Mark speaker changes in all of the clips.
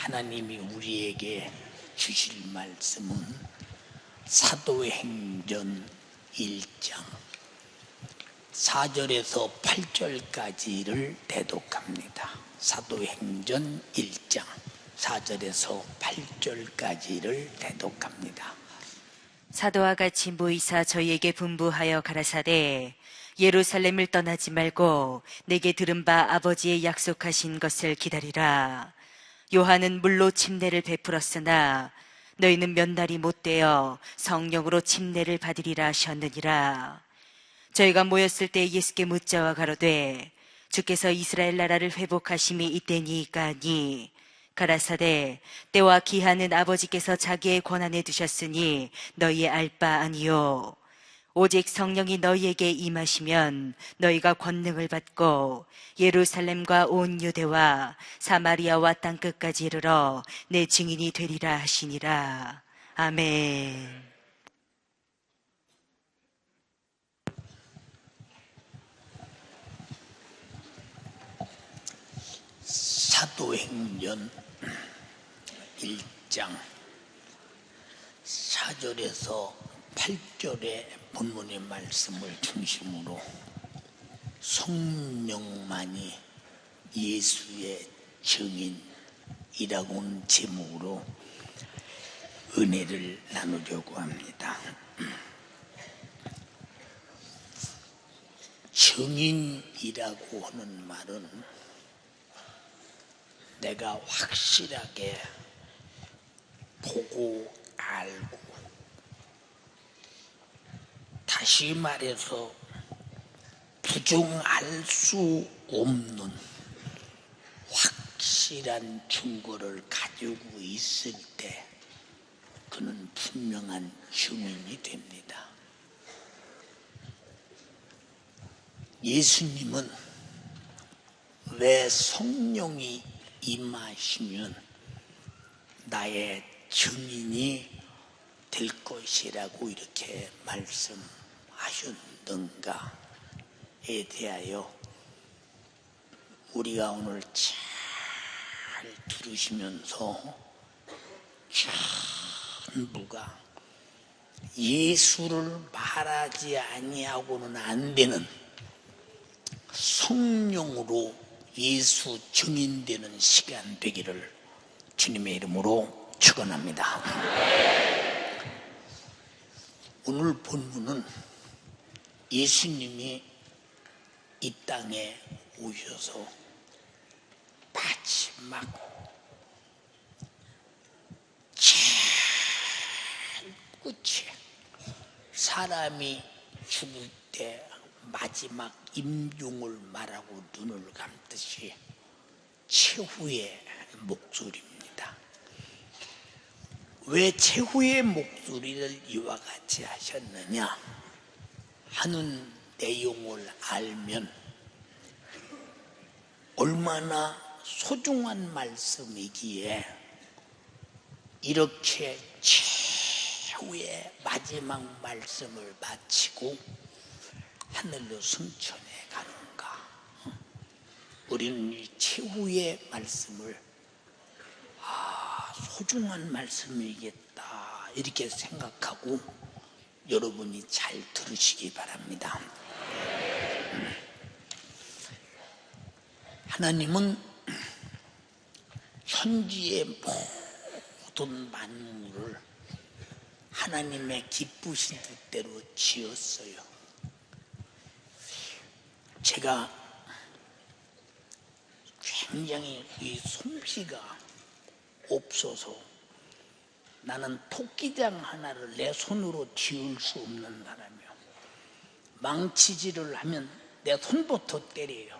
Speaker 1: 하나님이 우리에게 주실 말씀은 사도행전 1장 4절에서 8절까지를 대독합니다. 사도행전 1장 4절에서 8절까지를 대독합니다.
Speaker 2: 사도와 같이 모이사 저희에게 분부하여 가라사대 예루살렘을 떠나지 말고 내게 들은 바 아버지의 약속하신 것을 기다리라. 요한은 물로 침례를 베풀었으나 너희는 몇 날이 못되어 성령으로 침례를 받으리라 하셨느니라. 저희가 모였을 때 예수께 묻자와 가로되 주께서 이스라엘 나라를 회복하심이 이때니까 하니 가라사대 때와 기한은 아버지께서 자기의 권한에 두셨으니 너희 알 바 아니요 오직 성령이 너희에게 임하시면 너희가 권능을 받고 예루살렘과 온 유대와 사마리아와 땅끝까지 이르러 내 증인이 되리라 하시니라. 아멘.
Speaker 1: 사도행전 1장 4절에서 8절의 본문의 말씀을 중심으로 성령만이 예수의 증인이라고는 제목으로 은혜를 나누려고 합니다. 증인이라고 하는 말은 내가 확실하게 보고 알고, 다시 말해서 부정할 수 없는 확실한 증거를 가지고 있을 때 그는 분명한 증인이 됩니다. 예수님은 왜 성령이 임하시면 나의 증인이 될 것이라고 이렇게 말씀하셨는가에 대하여 우리가 오늘 잘 들으시면서 전부가 예수를 말하지 아니하고는 안 되는 성령으로 예수 증인되는 시간 되기를 주님의 이름으로 축원합니다. 오늘 본문은 예수님이 이 땅에 오셔서 마지막 제일 끝에 사람이 죽을 때 마지막 임종을 말하고 눈을 감듯이 최후의 목소리입니다. 왜 최후의 목소리를 이와 같이 하셨느냐 하는 내용을 알면 얼마나 소중한 말씀이기에 이렇게 최후의 마지막 말씀을 마치고 하늘로 승천해 가는가. 우리는 이 최후의 말씀을 소중한 말씀이겠다 이렇게 생각하고 여러분이 잘 들으시기 바랍니다. 하나님은 현지의 모든 만물을 하나님의 기쁘신 뜻대로 지었어요. 제가 굉장히 이 솜씨가 없어서 나는 토끼장 하나를 내 손으로 지을 수 없는 사람이요. 망치질을 하면 내 손부터 때려요.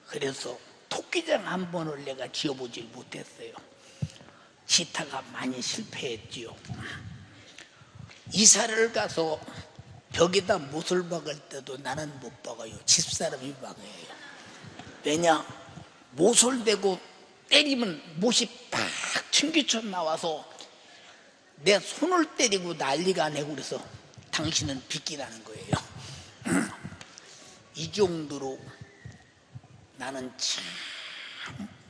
Speaker 1: 그래서 토끼장 한 번을 내가 지어보질 못했어요. 지타가 많이 실패했지요. 이사를 가서 벽에다 못을 박을 때도 나는 못 박아요. 집사람이 박아요. 왜냐? 못을 대고 때리면 못이 팍 튕기쳐 나와서 내 손을 때리고 난리가 나고 그래서 당신은 빗기라는 거예요. 이 정도로 나는 참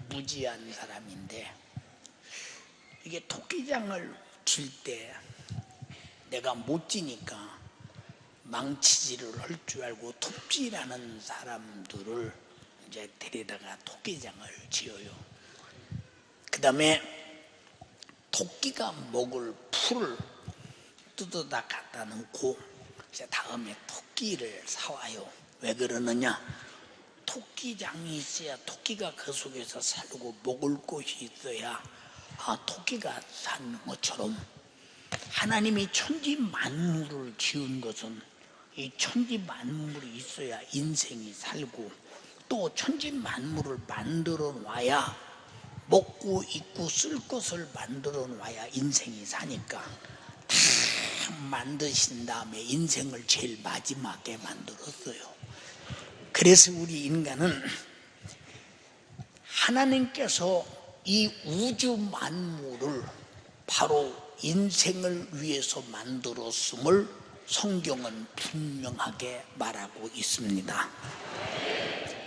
Speaker 1: 무지한 사람인데 이게 토끼장을 칠 때 내가 못 지니까 망치질을 할 줄 알고 톱질하는 사람들을 이제 데려다가 토끼장을 지어요. 그 다음에 토끼가 먹을 풀을 뜯어다 갖다 놓고 이제 다음에 토끼를 사와요. 왜 그러느냐? 토끼장이 있어야 토끼가 그 속에서 살고 먹을 곳이 있어야 토끼가 사는 것처럼 하나님이 천지 만물을 지은 것은 이 천지 만물이 있어야 인생이 살고 또 천지 만물을 만들어 놔야 먹고 입고 쓸 것을 만들어 놔야 인생이 사니까 다 만드신 다음에 인생을 제일 마지막에 만들었어요. 그래서 우리 인간은 하나님께서 이 우주 만물을 바로 인생을 위해서 만들었음을 성경은 분명하게 말하고 있습니다.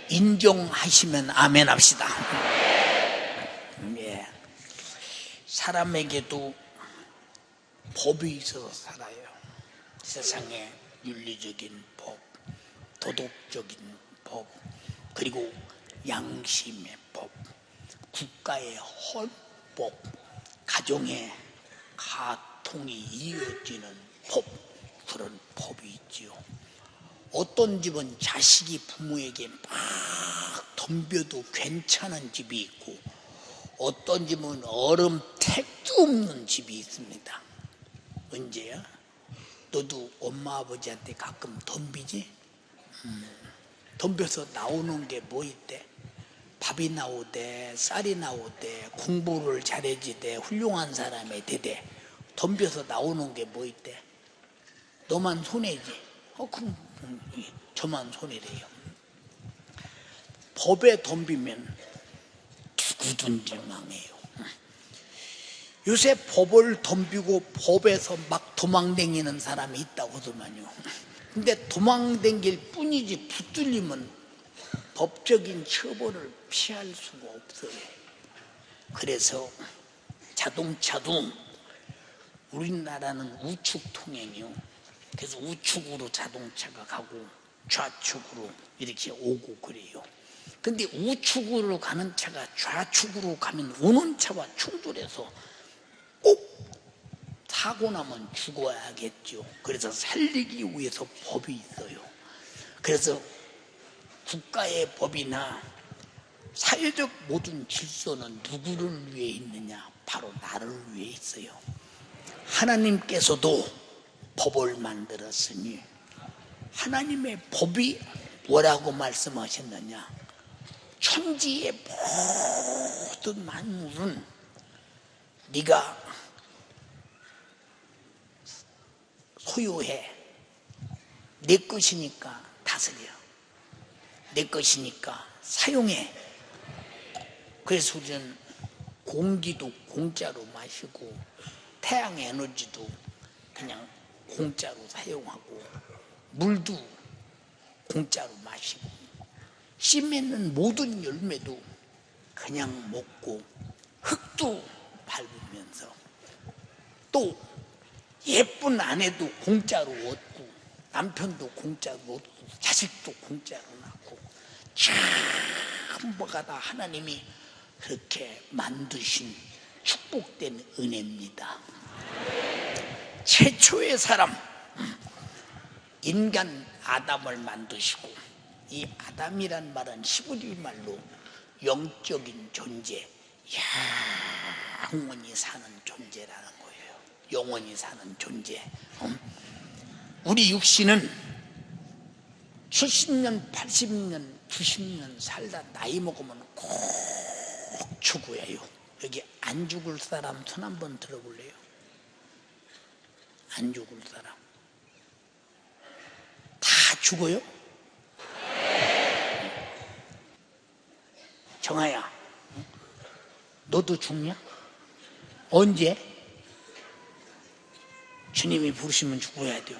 Speaker 1: 인정하시면 아멘 합시다. 예. 사람에게도 법이 있어서 살아요. 세상에 윤리적인 법, 도덕적인 법, 그리고 양심의 법, 국가의 헌법, 가정의 가통이 이어지는 법, 그런 법이 있지요. 어떤 집은 자식이 부모에게 막 덤벼도 괜찮은 집이 있고 어떤 집은 얼음 택도 없는 집이 있습니다. 언제야? 너도 엄마 아버지한테 가끔 덤비지? 덤벼서 나오는 게 뭐 있대? 밥이 나오대, 쌀이 나오대, 공부를 잘해지대, 훌륭한 사람이 되대. 덤벼서 나오는 게 뭐 있대? 너만 손해지. 그럼 저만 손해래요. 법에 덤비면 누구든지 망해요. 요새 법을 덤비고 법에서 막 도망다니는 사람이 있다고 하더만요. 근데 도망다닐 뿐이지 붙들리면 법적인 처벌을 피할 수가 없어요. 그래서 자동차도 우리나라는 우측 통행이요. 그래서 우측으로 자동차가 가고 좌측으로 이렇게 오고 그래요. 근데 우측으로 가는 차가 좌측으로 가면 오는 차와 충돌해서 꼭 사고 나면 죽어야겠죠. 그래서 살리기 위해서 법이 있어요. 그래서 국가의 법이나 사회적 모든 질서는 누구를 위해 있느냐? 바로 나를 위해 있어요. 하나님께서도 법을 만들었으니 하나님의 법이 뭐라고 말씀하셨느냐? 천지의 모든 만물은 네가 소유해. 내 것이니까 다스려. 내 것이니까 사용해. 그래서 우리는 공기도 공짜로 마시고 태양 에너지도 그냥 공짜로 사용하고 물도 공짜로 마시고 씨 맺는 모든 열매도 그냥 먹고 흙도 밟으면서 또 예쁜 아내도 공짜로 얻고 남편도 공짜로 얻고 자식도 공짜로 낳고 전부가 다 하나님이 그렇게 만드신 축복된 은혜입니다. 최초의 사람 인간 아담을 만드시고 이 아담이란 말은 히브리 말로 영적인 존재, 영원히 사는 존재라는 거예요. 영원히 사는 존재. 우리 육신은 70년, 80년, 90년 살다 나이 먹으면 꼭 죽어요. 여기 안 죽을 사람 손 한번 들어볼래요? 안 죽을 사람 다 죽어요? 정아야, 너도 죽냐? 언제? 주님이 부르시면 죽어야 돼요.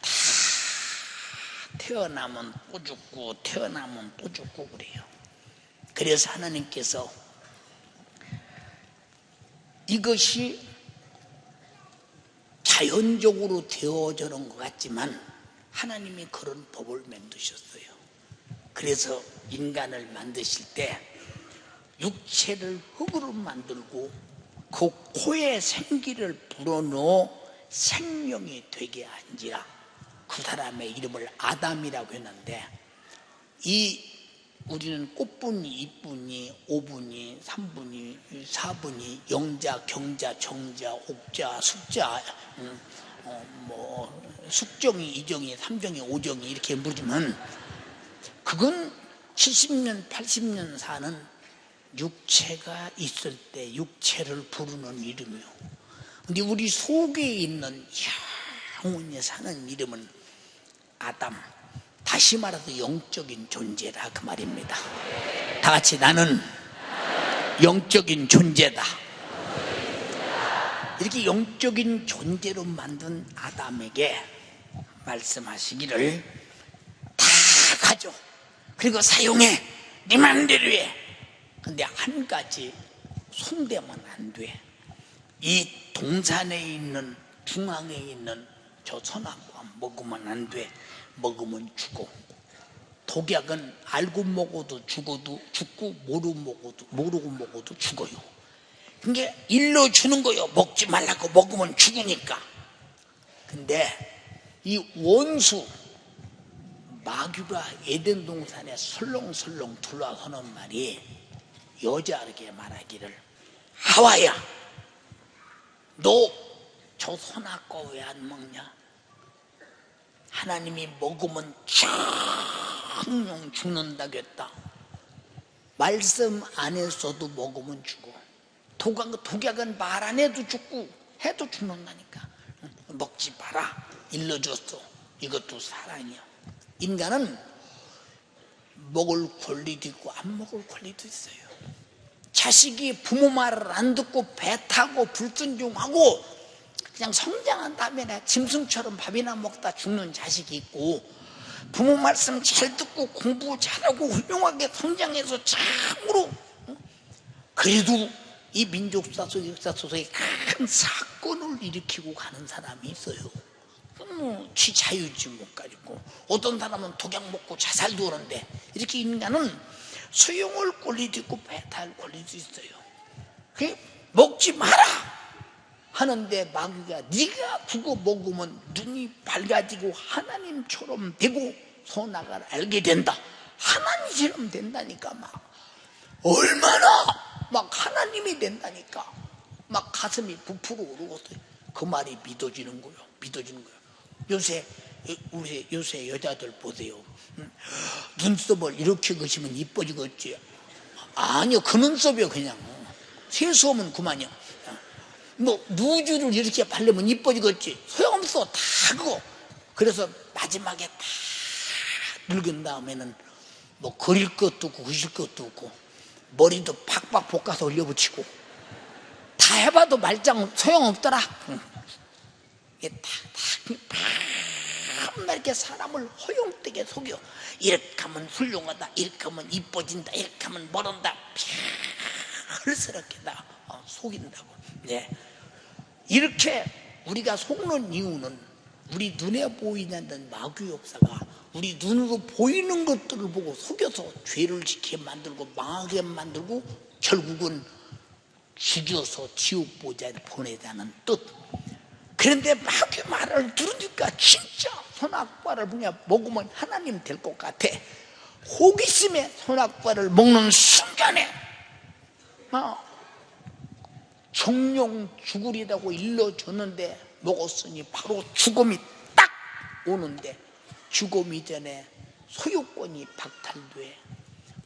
Speaker 1: 다 태어나면 또 죽고 태어나면 또 죽고 그래요. 그래서 하나님께서 이것이 자연적으로 되어지는 것 같지만 하나님이 그런 법을 만드셨어요. 그래서 인간을 만드실 때 육체를 흙으로 만들고 그 코에 생기를 불어넣어 생명이 되게 한지라 그 사람의 이름을 아담이라고 했는데, 이 우리는 꽃분이, 이분이, 오분이, 삼분이, 사분이, 영자, 경자, 정자, 옥자, 숙자, 숙정이, 이정이, 삼정이, 오정이 이렇게 부르지만 그건 70년, 80년 사는 육체가 있을 때 육체를 부르는 이름이요. 근데 우리 속에 있는 영원히 사는 이름은 아담. 다시 말해서 영적인 존재다 그 말입니다. 다 같이 나는 영적인 존재다. 이렇게 영적인 존재로 만든 아담에게 말씀하시기를 다 가져. 그리고 사용해. 네 맘대로 해. 근데 한 가지 손대면 안 돼. 이 동산에 있는 중앙에 있는 저 선악과 먹으면 안 돼. 먹으면 죽어. 독약은 알고 먹어도 죽어도 죽고 모르고 먹어도 죽어요. 그게 일러주는 거예요. 먹지 말라고. 먹으면 죽으니까. 근데 이 원수 마귀가 에덴 동산에 설렁설렁 둘러서는 말이 여자에게 말하기를 하와야 너 저 선악과 왜 안 먹냐? 하나님이 먹으면 청룡 죽는다겠다. 말씀 안 했어도 먹으면 죽어. 독약은 말 안 해도 죽고 해도 죽는다니까. 먹지 마라 일러줬어. 이것도 사랑이야. 인간은 먹을 권리도 있고 안 먹을 권리도 있어요. 자식이 부모 말을 안 듣고 배 타고 불순종하고 그냥 성장한 다음에 짐승처럼 밥이나 먹다 죽는 자식이 있고, 부모 말씀 잘 듣고 공부 잘하고 훌륭하게 성장해서 참으로 그래도 이 민족사 속 역사 속에 큰 사건을 일으키고 가는 사람이 있어요. 지 자유지 못 가지고 어떤 사람은 독약 먹고 자살도 하는데, 이렇게 인간은 수용할 권리도 있고 배탈 권리도 있어요. 먹지 마라 하는데 마귀가 네가 그거 먹으면 눈이 밝아지고 하나님처럼 되고 선악을 알게 된다. 하나님처럼 된다니까. 막 얼마나 막 하나님이 된다니까. 막 가슴이 부풀어 오르고 그 말이 믿어지는 거예요. 믿어지는 거예요. 요새 여자들 보세요. 눈썹을 이렇게 그시면 이뻐지겠지. 아니요, 그 눈썹이요. 그냥 세수하면 그만이요. 뭐 누주를 이렇게 바르면 이뻐지겠지. 소용없어. 다 그거. 그래서 마지막에 다 늙은 다음에는 뭐 그릴 것도 없고 그실 것도 없고 머리도 팍팍 볶아서 올려붙이고 다 해봐도 말짱 소용없더라. 이게 다 이렇게 사람을 허용되게 속여. 이렇게 하면 훌륭하다, 이렇게 하면 이뻐진다, 이렇게 하면 멀은다, 펄스럽게 다 속인다고. 네. 이렇게 우리가 속는 이유는 우리 눈에 보이지 않는 마귀 역사가 우리 눈으로 보이는 것들을 보고 속여서 죄를 지게 만들고 망하게 만들고 결국은 죽여서 지옥 보좌에 보내자는 뜻. 그런데 마귀 말을 들으니까 진짜 선악과를 그냥 먹으면 하나님 될 것 같아. 호기심에 선악과를 먹는 순간에 정령 죽으리라고 일러줬는데 먹었으니 바로 죽음이 딱 오는데, 죽음 이전에 소유권이 박탈돼,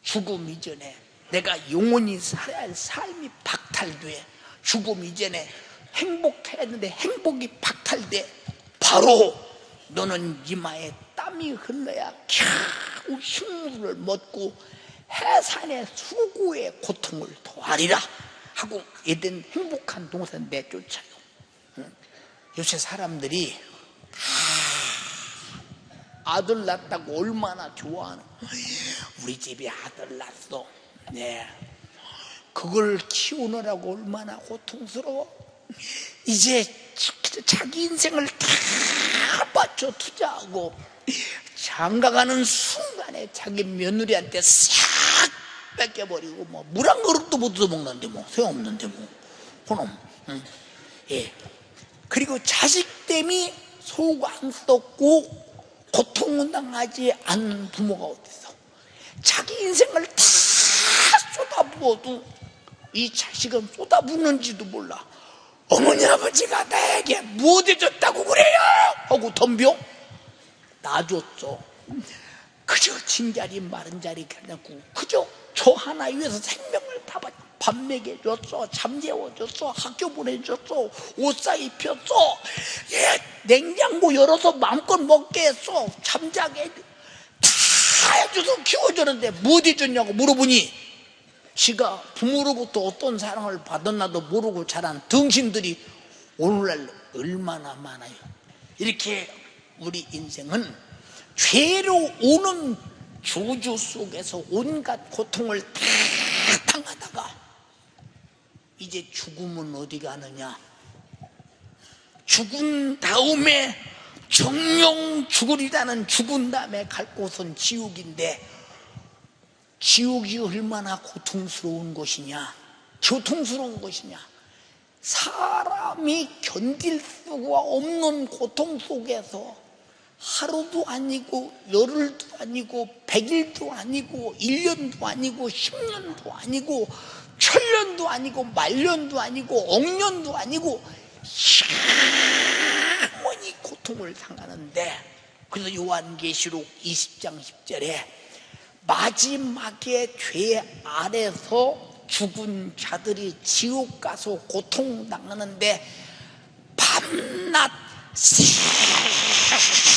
Speaker 1: 죽음 이전에 내가 영원히 살아야 할 삶이 박탈돼, 죽음 이전에 행복해야 했는데 행복이 박탈돼, 바로 너는 이마에 땀이 흘러야 겨우 식물을 먹고 해산의 수고의 고통을 더하리라 하고 에덴 행복한 동산 내쫓아요. 요새 사람들이 아들 낳았다고 얼마나 좋아하는. 우리 집에 아들 낳았어. 네. 그걸 키우느라고 얼마나 고통스러워. 이제 자기 인생을 다 바쳐 투자하고 장가가는 순간에 자기 며느리한테 싹 뺏겨버리고 뭐 물 한 그릇도 못 얻어먹는데 뭐 소용없는데 뭐 그놈. 예. 그리고 자식 때문에 속 안 썩고 고통당하지 않는 부모가 어딨어. 자기 인생을 다 쏟아부어도 이 자식은 쏟아붓는지도 몰라. 어머니 아버지가 나에게 무엇 해줬다고 그래요? 하고 덤벼? 놔줬죠. 그저 진자리 마른자리 그래놓고 그저 저 하나 위해서 생명을 다 밥 먹여줬어, 잠 재워줬어, 학교 보내줬어, 옷 사 입혔어, 예, 냉장고 열어서 마음껏 먹게 했어, 잠자게 다 해줘서 키워줬는데 무엇 해줬냐고 물어보니 지가 부모로부터 어떤 사랑을 받았나도 모르고 자란 등신들이 오늘날 얼마나 많아요. 이렇게 우리 인생은 죄로 오는 저주 속에서 온갖 고통을 다 당하다가 이제 죽으면 어디 가느냐. 죽은 다음에 정령 죽으리라는 죽은 다음에 갈 곳은 지옥인데 지옥이 얼마나 고통스러운 것이냐, 고통스러운 것이냐. 사람이 견딜 수가 없는 고통 속에서 하루도 아니고 열흘도 아니고 100일도 아니고 1년도 아니고 10년도 아니고 천년도 아니고 만년도 아니고 억년도 아니고 영원히 고통을 당하는데, 그래서 요한계시록 20장 10절에 마지막에 죄 아래서 죽은 자들이 지옥 가서 고통당하는데 밤낮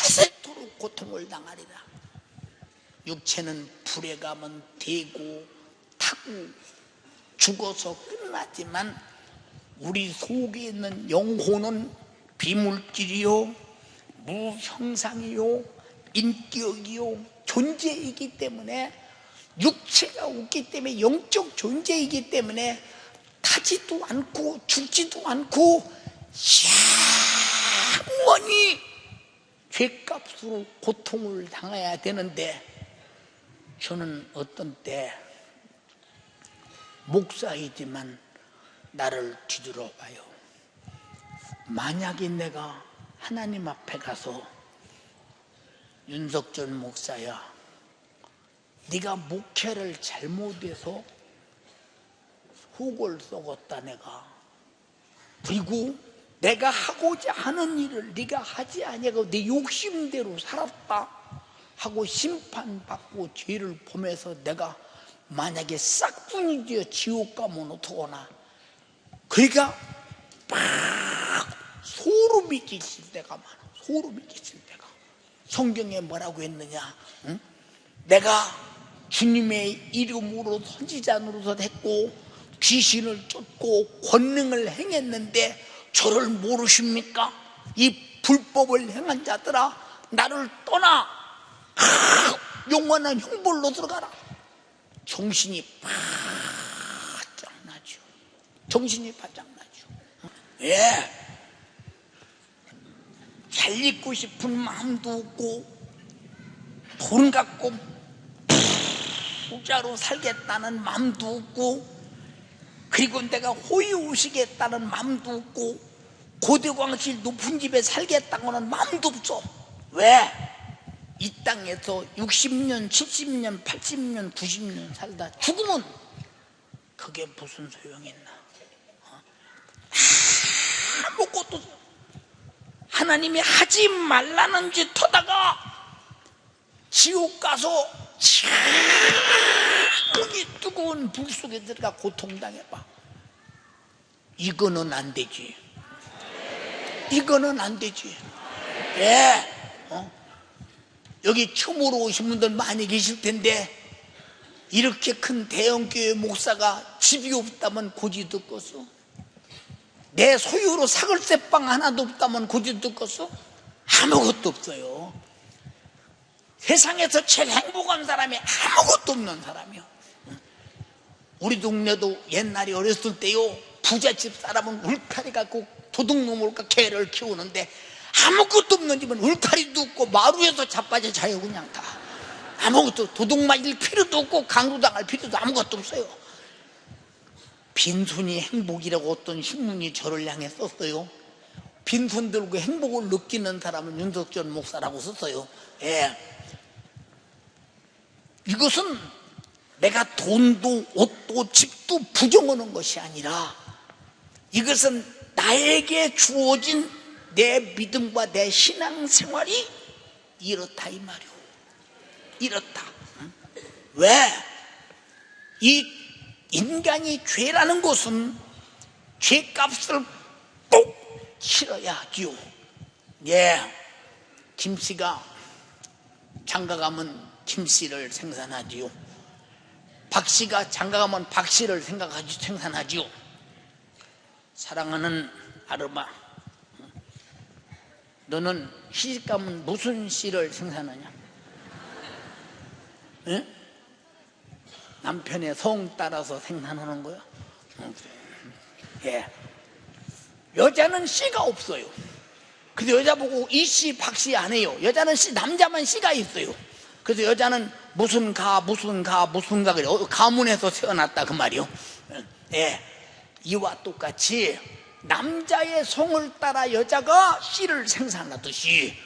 Speaker 1: 새토록 고통을 당하리라. 육체는 불에 가면 되고 타고 죽어서 끝나지만 우리 속에 있는 영혼은 비물질이요, 무형상이요, 인격이요, 존재이기 때문에, 육체가 없기 때문에 영적 존재이기 때문에 타지도 않고 죽지도 않고 영원히 죄값으로 고통을 당해야 되는데, 저는 어떤 때 목사이지만 나를 뒤돌아봐요. 만약에 내가 하나님 앞에 가서 윤석전 목사야, 네가 목회를 잘못해서 속을 썩었다 내가, 그리고 내가 하고자 하는 일을 네가 하지 아니하고 네 욕심대로 살았다 하고 심판받고 죄를 보면서 내가 만약에 싹둥이 되어 지옥 가면 어떡하나. 그러니까 막 소름이 끼칠 때가 많아. 소름이 끼칠 때가. 성경에 뭐라고 했느냐, 응? 내가 주님의 이름으로 선지자 노릇을 했고 귀신을 쫓고 권능을 행했는데 저를 모르십니까? 이 불법을 행한 자들아, 나를 떠나 영원한 형벌로 들어가라. 정신이 바짝 나죠. 정신이 바짝 나죠. 예. 잘 있고 싶은 마음도 없고, 돈 갖고 부자로 살겠다는 마음도 없고, 그리고 내가 호의호식했다는 마음도 없고, 고대광실 높은 집에 살겠다고는 마음도 없어. 왜? 이 땅에서 60년, 70년, 80년, 90년 살다 죽으면 그게 무슨 소용이 있나? 아무것도 하나님이 하지 말라는 짓 하다가 지옥 가서 차문이 뜨거운 불 속에 들어가 고통당해봐. 이거는 안 되지. 이거는 안 되지. 예. 여기 처음으로 오신 분들 많이 계실 텐데, 이렇게 큰 대형교회 목사가 집이 없다면 고지 듣겠어? 내 소유로 사글세방 하나도 없다면 고지 듣겠어? 아무것도 없어요. 세상에서 제일 행복한 사람이 아무것도 없는 사람이요. 우리 동네도 옛날에 어렸을 때요, 부잣집 사람은 울타리 갖고 도둑놈을까 개를 키우는데 아무것도 없는 집은 울타리도 없고 마루에서 자빠져 자요. 그냥 다 아무것도, 도둑 맞을 필요도 없고 강도당할 필요도 아무것도 없어요. 빈손이 행복이라고 어떤 신문이 저를 향해 썼어요. 빈손 들고 행복을 느끼는 사람은 윤석전 목사라고 썼어요. 예. 이것은 내가 돈도 옷도 집도 부정하는 것이 아니라 이것은 나에게 주어진 내 믿음과 내 신앙생활이 이렇다 이 말이오. 이렇다. 왜? 이 인간이 죄라는 것은 죄값을 꼭 치러야지요. 예. 김씨가 장가가면 김씨를 생산하지요. 박씨가 장가가면 박씨를 생산하지요. 사랑하는 아르마, 너는 시집가면 무슨 씨를 생산하냐? 예? 남편의 성 따라서 생산하는 거야? 예. 여자는 씨가 없어요. 그래서 여자 보고 이씨 박씨 안 해요. 여자는 씨, 남자만 씨가 있어요. 그래서 여자는 무슨 가 그래. 가문에서 태어났다 그 말이요. 예. 이와 똑같이 남자의 성을 따라 여자가 씨를 생산하듯이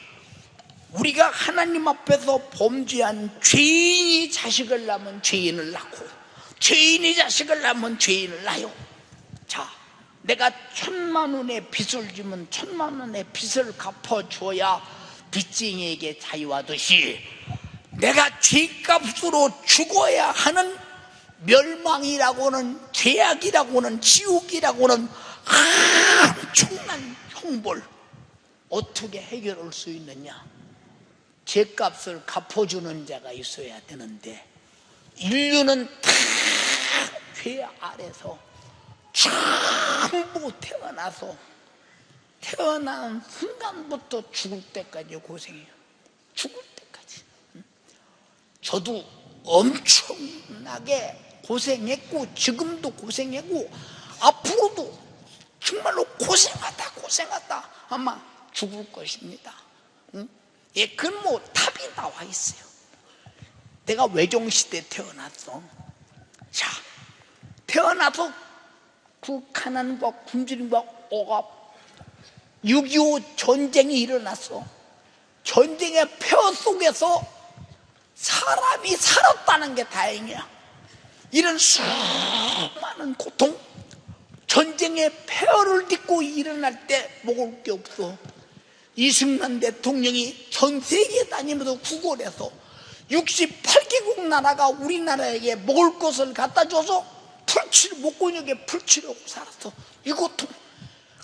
Speaker 1: 우리가 하나님 앞에서 범죄한 죄인이 자식을 낳으면 죄인을 낳고 죄인이 자식을 낳으면 죄인을 낳아요. 자, 내가 1,000,000원의 빚을 지면 1,000,000원의 빚을 갚아줘야 빚쟁이에게 자유하듯이 내가 죄값으로 죽어야 하는 멸망이라고는, 죄악이라고는, 지옥이라고는 엄청난 형벌 어떻게 해결할 수 있느냐? 죄값을 갚아주는 자가 있어야 되는데 인류는 다 죄 아래서 전부 태어난 순간부터 죽을 때까지 고생해요. 죽을 때까지. 저도 엄청나게 고생했고 지금도 고생했고 앞으로도 정말로 고생하다 아마 죽을 것입니다. 응? 예, 그건 뭐 답이 나와 있어요. 내가 외종시대에 태어났어. 자, 태어나서 가난과 굶주림과 억압, 6.25 전쟁이 일어났어. 전쟁의 폐허 속에서 사람이 살았다는 게 다행이야. 이런 수많은 고통, 전쟁의 폐허를 딛고 일어날 때 먹을 게 없어. 이승만 대통령이 전 세계 다니면서 구걸해서 68개국 나라가 우리나라에게 먹을 것을 갖다 줘서 목곤역에 풀치려고 살았어. 이 고통.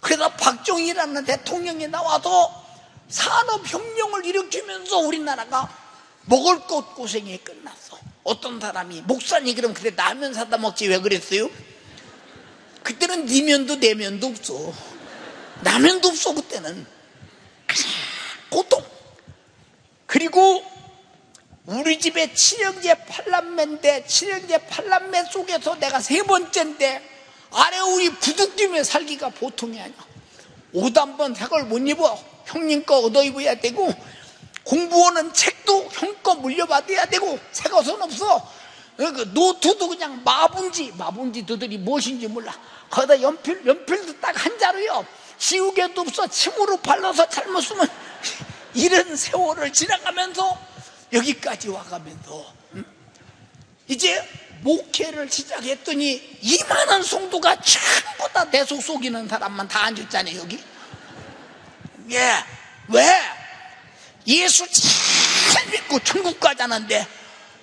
Speaker 1: 그래서 박정희라는 대통령이 나와서 산업혁명을 일으키면서 우리나라가 먹을 것 고생이 끝났어. 어떤 사람이 목사님 그럼 그때 라면 사다 먹지 왜 그랬어요? 그때는 네 면도 내 면도 없어. 라면도 없어. 그때는 고통. 그리고 우리 집에 칠형제 팔남매 속에서 내가 세 번째인데 아래 우리 부득이며 살기가 보통이 아니야. 옷 한 번 새 걸 못 입어. 형님 거 얻어 입어야 되고 공부하는 책도 형 거 물려받아야 되고 새 것은 없어. 노트도 그냥 마분지들이 무엇인지 몰라. 거기다 연필도 딱 한 자루요. 지우개도 없어. 침으로 발라서 잘못 쓰면 이런 세월을 지나가면서 여기까지 와가면서 이제 목회를 시작했더니 이만한 성도가 전부 다 내 속 속이는 사람만 다 앉았잖아요 여기. 예. 왜? 예수 잘 믿고 천국 가자는데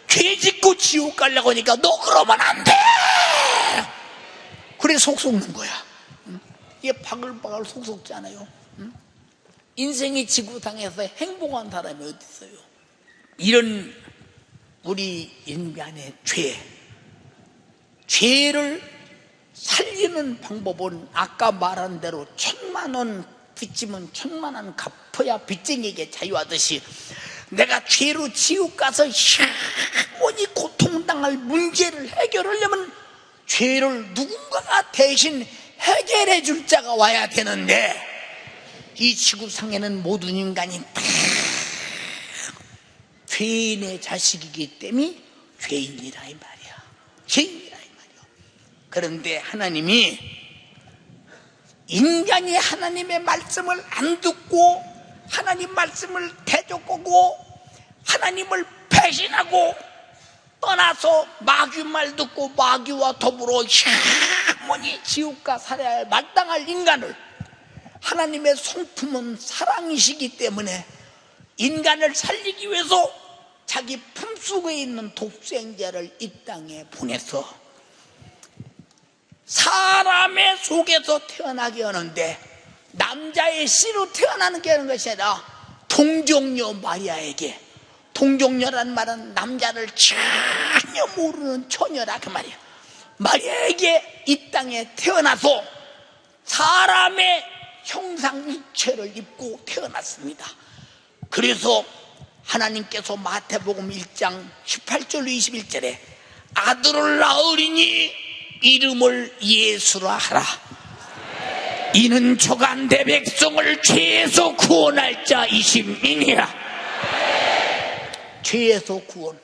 Speaker 1: 죄 짓고 지옥 가려고 하니까 너 그러면 안 돼. 그래 속 속는 거야. 이게 바글바글 속 속잖아요. 인생이 지구상에서 행복한 사람이 어디 있어요? 이런 우리 인간의 죄를 살리는 방법은 아까 말한 대로 1,000,000원 빚지면 1,000,000원 갚아야 빚쟁이에게 자유하듯이 내가 죄로 지옥 가서 영원히 고통당할 문제를 해결하려면 죄를 누군가가 대신 해결해 줄 자가 와야 되는데, 이 지구상에는 모든 인간이 다 죄인의 자식이기 때문에 죄인이라 이 말이야. 죄인이라 이 말이야. 그런데 하나님이 인간이 하나님의 말씀을 안 듣고 하나님 말씀을 대적하고 하나님을 배신하고 떠나서 마귀 말 듣고 마귀와 더불어 영원히 지옥과 살아야 마땅할 인간을, 하나님의 성품은 사랑이시기 때문에 인간을 살리기 위해서 자기 품속에 있는 독생자를 이 땅에 보내서 사람의 속에서 태어나게 하는데, 남자의 씨로 태어나는 게 하는 것이 아니라 동정녀 마리아에게, 동정녀란 말은 남자를 전혀 모르는 처녀라 그 말이야. 마리아에게 이 땅에 태어나서 사람의 형상 육체를 입고 태어났습니다. 그래서 하나님께서 마태복음 1장 18절로 21절에 아들을 낳으리니 이름을 예수라 하라. 이는 저간 내 백성을 죄에서 구원할 자이심이니라. 죄에서 구원.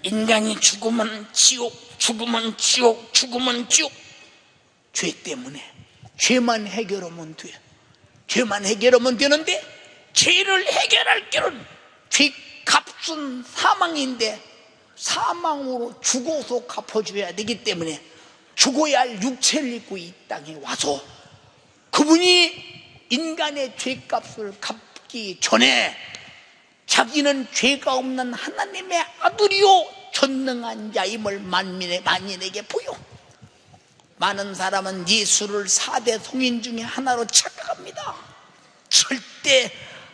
Speaker 1: 인간이 죽으면 지옥, 죽으면 지옥, 죽으면 지옥. 죄 때문에. 죄만 해결하면 돼. 죄만 해결하면 되는데, 죄를 해결할 길은 죄값은 사망인데 사망으로 죽어서 갚아줘야 되기 때문에 죽어야 할 육체를 입고 이 땅에 와서 그분이 인간의 죄값을 갚기 전에 자기는 죄가 없는 하나님의 아들이요 전능한 자임을 만민에게 보여. 많은 사람은 예수를 4대 성인 중에 하나로 착각합니다. 절대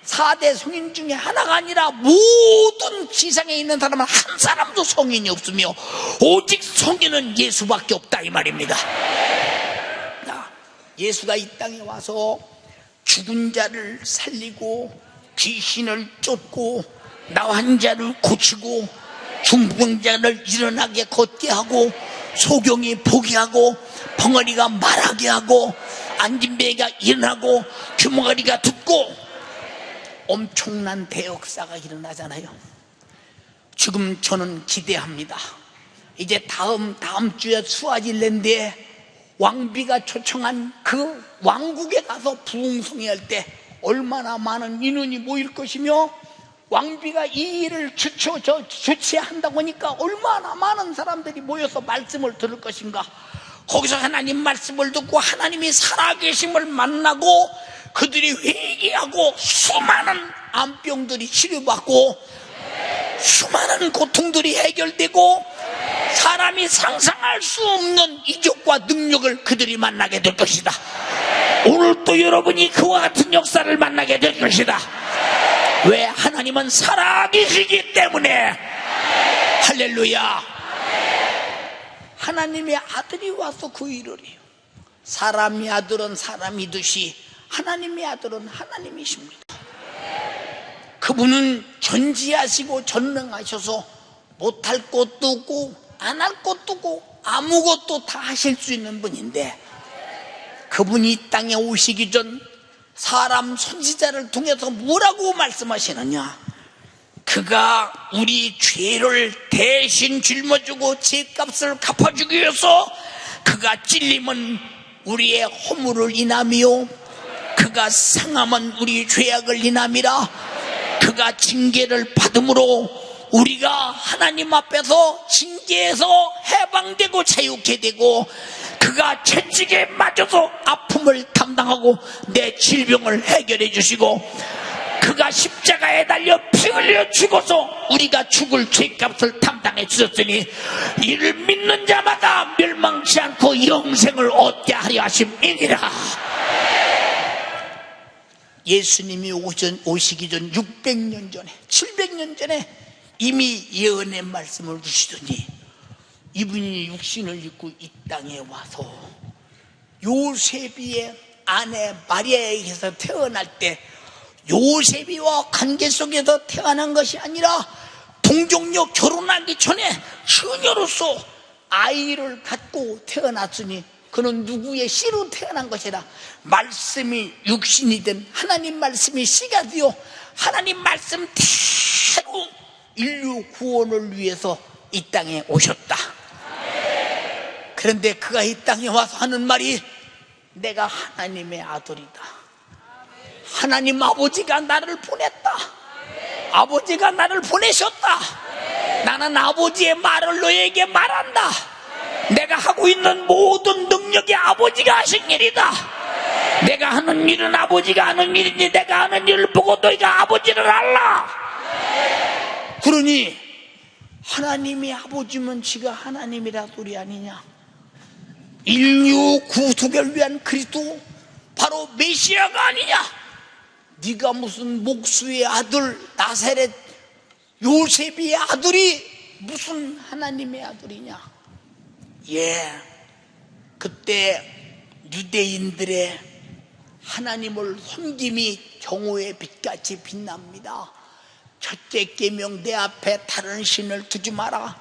Speaker 1: 4대 성인 중에 하나가 아니라 모든 지상에 있는 사람은 한 사람도 성인이 없으며 오직 성인은 예수밖에 없다 이 말입니다. 예수가 이 땅에 와서 죽은 자를 살리고 귀신을 쫓고 나한 자를 고치고 중풍자를 일어나게 걷게 하고 소경이 보게 하고 벙어리가 말하게 하고 앉은 배가 일어나고 귀머거리가 듣고 엄청난 대역사가 일어나잖아요. 지금 저는 기대합니다. 이제 다음 주에 수아질랜드에 왕비가 초청한 그 왕국에 가서 부흥성회할 때 얼마나 많은 인원이 모일 것이며, 왕비가 이 일을 주최한다고 하니까 얼마나 많은 사람들이 모여서 말씀을 들을 것인가. 거기서 하나님 말씀을 듣고 하나님이 살아계심을 만나고 그들이 회개하고 수많은 암병들이 치료받고 수많은 고통들이 해결되고 사람이 상상할 수 없는 이적과 능력을 그들이 만나게 될 것이다. 오늘 또 여러분이 그와 같은 역사를 만나게 될 것이다. 왜? 하나님은 살아계시기 때문에. 할렐루야. 하나님의 아들이 와서 그 일을 해요. 사람의 아들은 사람이듯이 하나님의 아들은 하나님이십니다. 그분은 전지하시고 전능하셔서 못할 것도 없고 안 할 것도 없고 아무것도 다 하실 수 있는 분인데, 그분이 이 땅에 오시기 전 사람 선지자를 통해서 뭐라고 말씀하시느냐. 그가 우리 죄를 대신 짊어지고 죄값을 갚아주기 위해서 그가 찔림은 우리의 허물을 인하며 그가 상함은 우리 죄악을 인함이라. 그가 징계를 받음으로 우리가 하나님 앞에서 징계에서 해방되고 자유케 되고, 그가 채찍에 맞아서 아픔을 담당하고 내 질병을 해결해 주시고, 그가 십자가에 달려 피 흘려 죽어서 우리가 죽을 죄값을 담당해 주셨으니 이를 믿는 자마다 멸망치 않고 영생을 얻게 하려 하심이니라. 예수님이 오시기 전 600년 전에 700년 전에 이미 예언의 말씀을 주시더니 이분이 육신을 입고 이 땅에 와서 요셉의 아내 마리아에게서 태어날 때 요셉이와 관계 속에서 태어난 것이 아니라 동정녀 결혼하기 전에 처녀로서 아이를 갖고 태어났으니 그는 누구의 씨로 태어난 것이라. 말씀이 육신이 된 하나님 말씀이 씨가 되어 하나님 말씀대로 인류 구원을 위해서 이 땅에 오셨다. 그런데 그가 이 땅에 와서 하는 말이 내가 하나님의 아들이다. 하나님 아버지가 나를 보냈다. 아버지가 나를 보내셨다. 나는 아버지의 말을 너에게 말한다. 내가 하고 있는 모든 능력이 아버지가 하신 일이다. 내가 하는 일은 아버지가 하는 일이니 내가 하는 일을 보고 너희가 아버지를 알라. 그러니 하나님이 아버지면 지가 하나님이라 소리 아니냐. 인류 구속을 위한 그리스도 바로 메시아가 아니냐. 네가 무슨 목수의 아들 나사렛 요셉의 아들이 무슨 하나님의 아들이냐. 예, 그때 유대인들의 하나님을 섬김이 정오의 빛같이 빛납니다. 첫째 계명 내 앞에 다른 신을 두지 마라.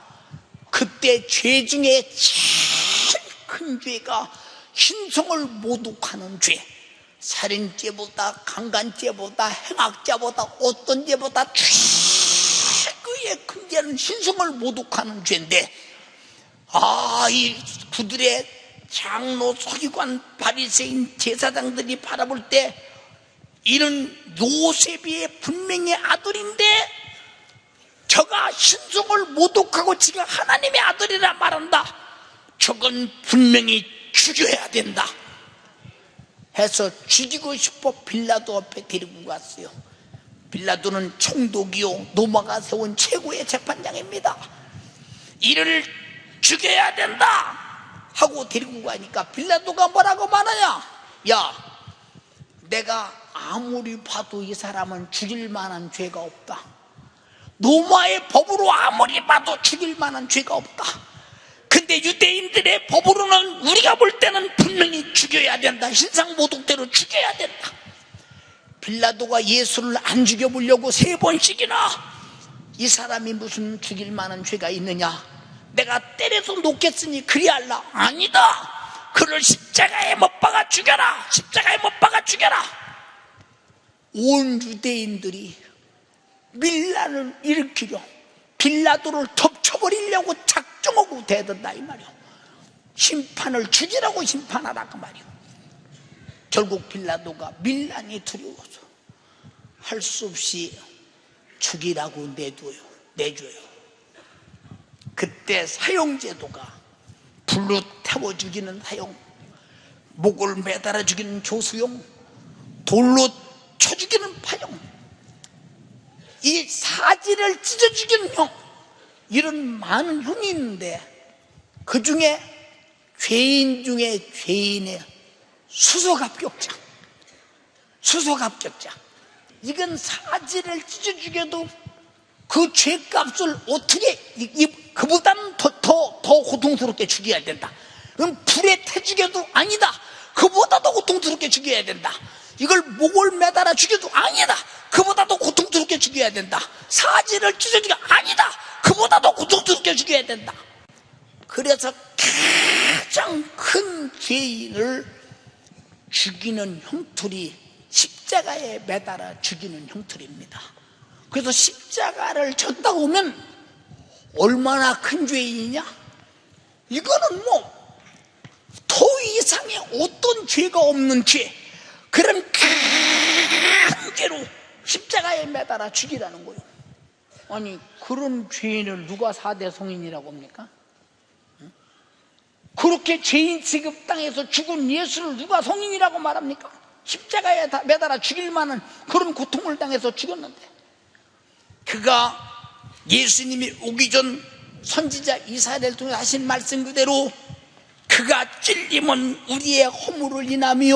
Speaker 1: 그때 죄 중에 제일 큰 죄가 신성을 모독하는 죄. 살인죄보다 강간죄보다 행악죄보다 어떤 죄보다 최고의 큰 죄는 신성을 모독하는 죄인데, 이 그들의 장로, 서기관, 바리새인, 제사장들이 바라볼 때 이는 요셉의 분명히 아들인데 저가 신성을 모독하고 지가 하나님의 아들이라 말한다. 저건 분명히 죽여야 된다 해서 죽이고 싶어 빌라도 앞에 데리고 갔어요. 빌라도는 총독이요 로마가 세운 최고의 재판장입니다. 이를 죽여야 된다 하고 데리고 가니까 빌라도가 뭐라고 말하냐. 야, 내가 아무리 봐도 이 사람은 죽일 만한 죄가 없다. 로마의 법으로 아무리 봐도 죽일 만한 죄가 없다. 근데 유대인들의 법으로는 우리가 볼 때는 분명히 죽여야 된다. 신상모독대로 죽여야 된다. 빌라도가 예수를 안 죽여보려고 3번씩이나 이 사람이 무슨 죽일 만한 죄가 있느냐, 내가 때려서 놓겠으니 그리할라. 아니다. 그를 십자가에 못 박아 죽여라. 십자가에 못 박아 죽여라. 온 유대인들이 밀란을 일으키려 빌라도를 덮쳐버리려고 작정하고 대든다 이 말이오. 심판을 죽이라고 심판하라 그 말이오. 결국 빌라도가 밀란이 두려워서 할 수 없이 죽이라고 내줘요. 그때 사형제도가 불로 태워 죽이는 사형, 목을 매달아 죽이는 조수형, 돌로 쳐 죽이는 파형, 이 사지를 찢어 죽이는 형, 이런 많은 형이 있는데 그 중에 죄인 중에 죄인의 수소갑격자. 이건 사지를 찢어 죽여도 그 죄값을 어떻게 그보다는 더 고통스럽게 죽여야 된다. 그럼 불에 태 죽여도 아니다. 그보다 더 고통스럽게 죽여야 된다. 이걸 목을 매달아 죽여도 아니다. 그보다 더 고통스럽게 죽여야 된다. 사지를 찢어 죽여 아니다. 그보다 더 고통스럽게 죽여야 된다. 그래서 가장 큰 죄인을 죽이는 형틀이 십자가에 매달아 죽이는 형틀입니다. 그래서 십자가를 졌다고 하면 얼마나 큰 죄인이냐? 이거는 더 이상의 어떤 죄가 없는 죄, 그런 큰 죄로 십자가에 매달아 죽이라는 거예요. 아니, 그런 죄인을 누가 4대 성인이라고 합니까? 그렇게 죄인 취급 땅에서 죽은 예수를 누가 성인이라고 말합니까? 십자가에 매달아 죽일 만한 그런 고통을 당해서 죽였는데, 그가 예수님이 오기 전 선지자 이사야를 통해 하신 말씀 그대로 그가 찔림은 우리의 허물을 인하며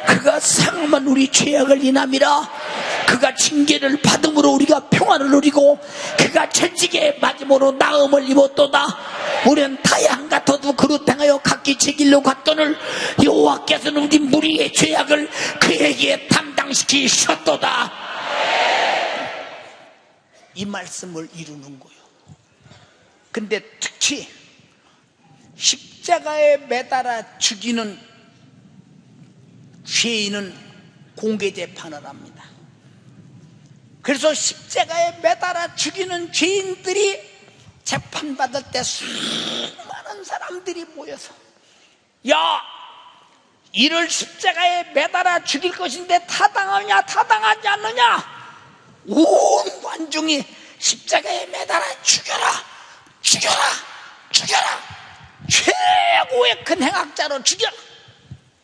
Speaker 1: 그가 상함은 우리 죄악을 인함이라. 그가 징계를 받음으로 우리가 평안을 누리고 그가 채찍에 맞음으로 나음을 입었도다. 우리는 타양 같아도 그릇 행하여 각기 제 길로 갔거늘 여호와께서는 우리 무리의 죄악을 그에게 담당시키셨도다. 이 말씀을 이루는 거예요. 근데 특히 십자가에 매달아 죽이는 죄인은 공개 재판을 합니다. 그래서 십자가에 매달아 죽이는 죄인들이 재판받을 때 수많은 사람들이 모여서 야, 이를 십자가에 매달아 죽일 것인데 타당하냐 타당하지 않느냐, 온 관중이 십자가에 매달아 죽여라 죽여라 죽여라, 최고의 큰 행악자로 죽여라.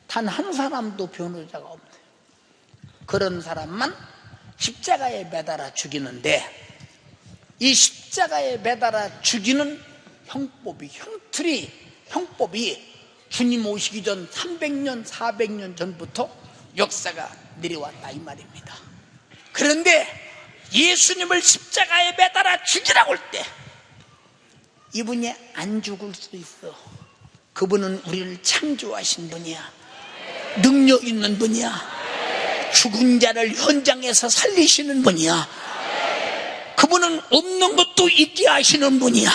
Speaker 1: 단 한 사람도 변호자가 없네요. 그런 사람만 십자가에 매달아 죽이는데, 이 십자가에 매달아 죽이는 형법이 주님 오시기 전 300년 400년 전부터 역사가 내려왔다 이 말입니다. 그런데 예수님을 십자가에 매달아 죽이라고 할 때 이분이 안 죽을 수 있어. 그분은 우리를 창조하신 분이야. 능력 있는 분이야. 죽은 자를 현장에서 살리시는 분이야. 그분은 없는 것도 있게 하시는 분이야.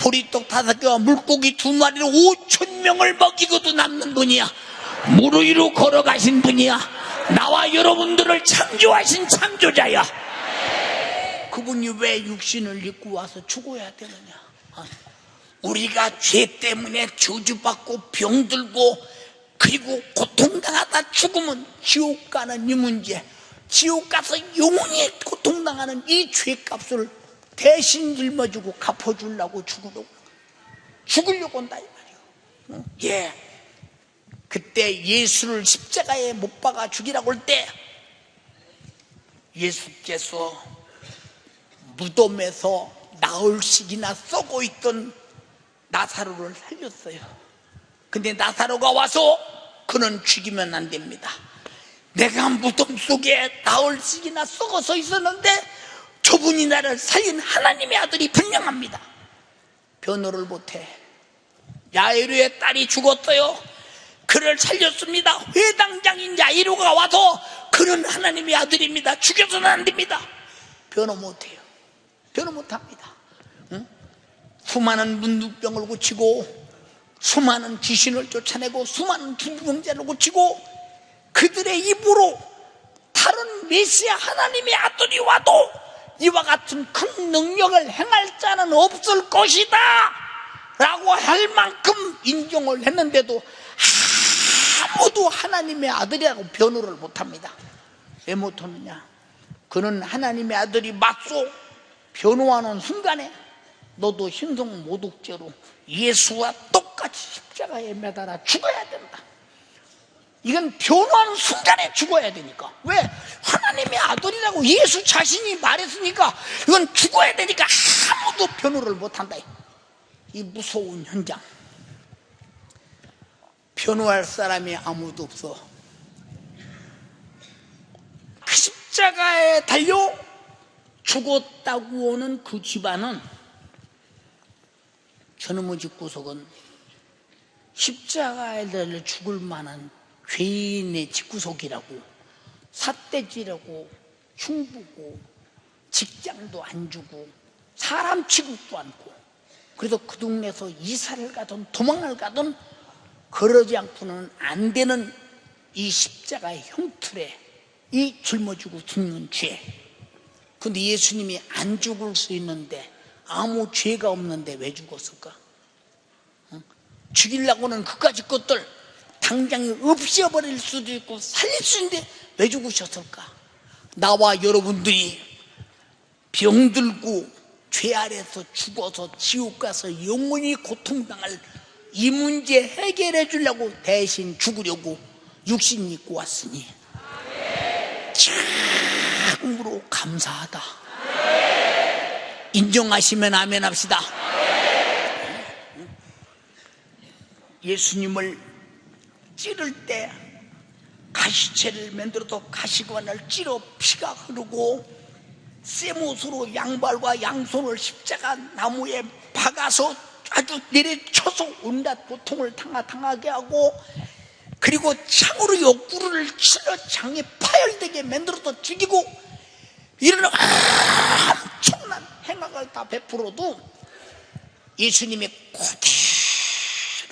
Speaker 1: 보리떡 5개와 물고기 2마리로 5,000명을 먹이고도 남는 분이야. 물 위로 걸어가신 분이야. 나와 여러분들을 창조하신 창조자야. 그분이 왜 육신을 입고 와서 죽어야 되느냐? 우리가 죄 때문에 저주받고 병들고 그리고 고통당하다 죽으면 지옥 가는 이 문제, 지옥 가서 영원히 고통당하는 이 죄값을 대신 짊어지고 갚아주려고 죽으려고 한다 이 말이에요. 예, 그때 예수를 십자가에 못 박아 죽이라고 할 때 예수께서 무덤에서 나흘씩이나 썩어 있던 나사로를 살렸어요. 근데 나사로가 와서 그는 죽이면 안 됩니다. 내가 무덤 속에 나흘씩이나 썩어서 있었는데 저분이 나를 살린 하나님의 아들이 분명합니다. 변호를 못해. 야이로의 딸이 죽었어요. 그를 살렸습니다. 회당장인 야이로가 와서 그는 하나님의 아들입니다. 죽여서는 안 됩니다. 변호 못해요. 변호 못합니다. 응? 수많은 문둥병을 고치고 수많은 귀신을 쫓아내고 수많은 중풍자를 고치고 그들의 입으로 다른 메시아 하나님의 아들이 와도 이와 같은 큰 능력을 행할 자는 없을 것이다 라고 할 만큼 인정을 했는데도 아무도 하나님의 아들이라고 변호를 못합니다. 왜 못하느냐? 그는 하나님의 아들이 맞소 변호하는 순간에 너도 신성 모독죄로 예수와 똑같이 십자가에 매달아 죽어야 된다. 이건 변호하는 순간에 죽어야 되니까. 왜? 하나님의 아들이라고 예수 자신이 말했으니까 이건 죽어야 되니까 아무도 변호를 못한다. 이 무서운 현장. 변호할 사람이 아무도 없어. 그 십자가에 달려 죽었다고 오는 그 집안은, 저놈의 집구석은 십자가에 달려 죽을 만한 죄인의 집구석이라고, 삿대질하고 흉보고 직장도 안 주고 사람 취급도 않고, 그래서 그 동네에서 이사를 가든 도망을 가든 그러지 않고는 안 되는 이 십자가의 형틀에 이 짊어지고 죽는 죄. 근데 예수님이 안 죽을 수 있는데, 아무 죄가 없는데 왜 죽었을까? 죽이려고는 그까짓 것들 당장 없애버릴 수도 있고 살릴 수 있는데 왜 죽으셨을까? 나와 여러분들이 병들고 죄 아래서 죽어서 지옥 가서 영원히 고통당할 이 문제 해결해 주려고 대신 죽으려고 육신 입고 왔으니 참으로 감사하다. 인정하시면 아멘 합시다. 예수님을 찌를 때 가시채를 만들어서 가시관을 찌러 피가 흐르고 쇠못으로 양발과 양손을 십자가 나무에 박아서 아주 내려쳐서 온갖 고통을 당하게 하고, 그리고 창으로 옆구리를 찔러 장에 파열되게 만들어서 죽이고, 이런 엄청난 행악을 다 베풀어도 예수님이 그대로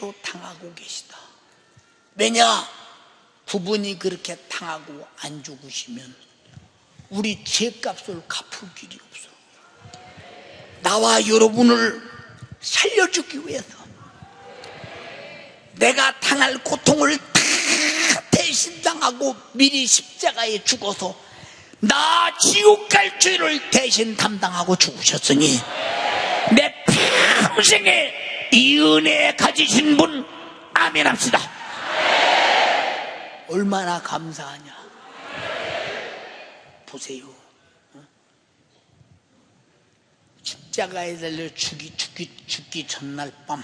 Speaker 1: 그대로 당하고 계시다. 왜냐? 그분이 그렇게 당하고 안 죽으시면 우리 죄값을 갚을 길이 없어. 나와 여러분을 살려주기 위해서 내가 당할 고통을 다 대신 당하고 미리 십자가에 죽어서 나 지옥 갈 죄를 대신 담당하고 죽으셨으니 내 평생에 이 은혜 가지신 분 아멘 합시다. 얼마나 감사하냐. 보세요. 십자가에 달려 죽기 전날 밤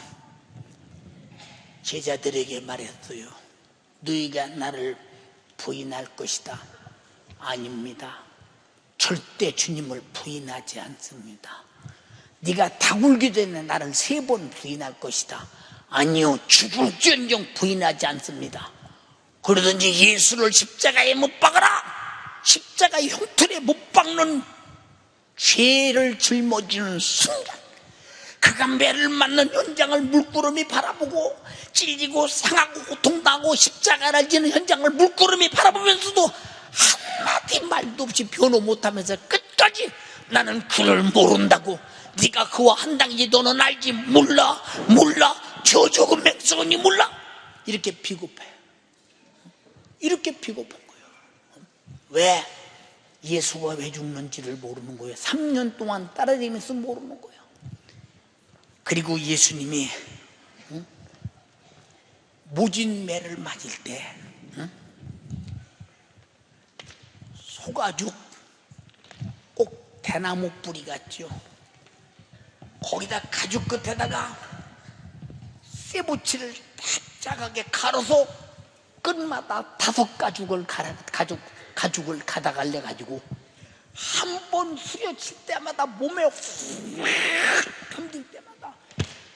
Speaker 1: 제자들에게 말했어요. 너희가 나를 부인할 것이다. 아닙니다. 절대 주님을 부인하지 않습니다. 네가 다 굴기 전에 나를 3번 부인할 것이다. 아니요, 죽을지언정 부인하지 않습니다. 그러든지 예수를 십자가에 못 박아라. 십자가 형틀에 못 박는 죄를 짊어지는 순간 그가 매를 맞는 현장을 물구름이 바라보고 찔리고 상하고 고통당하고 십자가를 지는 현장을 물구름이 바라보면서도 한마디 말도 없이 변호 못하면서 끝까지 나는 그를 모른다고. 네가 그와 한 당이지 너는 알지 몰라 저 적은 맹성은이 몰라. 이렇게 비겁해요. 이렇게 비겁한 거예요. 왜? 예수가 왜 죽는지를 모르는 거예요. 3년 동안 따라다니면서 모르는 거예요. 그리고 예수님이 모진매를 맞을 때 소가죽 꼭 대나무 뿌리 같죠. 거기다 가죽 끝에다가 쇠붙이를 짜가게 갈아서 끝마다 5가죽을 가다 갈려가지고 한 번 후려칠 때마다 몸에 확 감길 때마다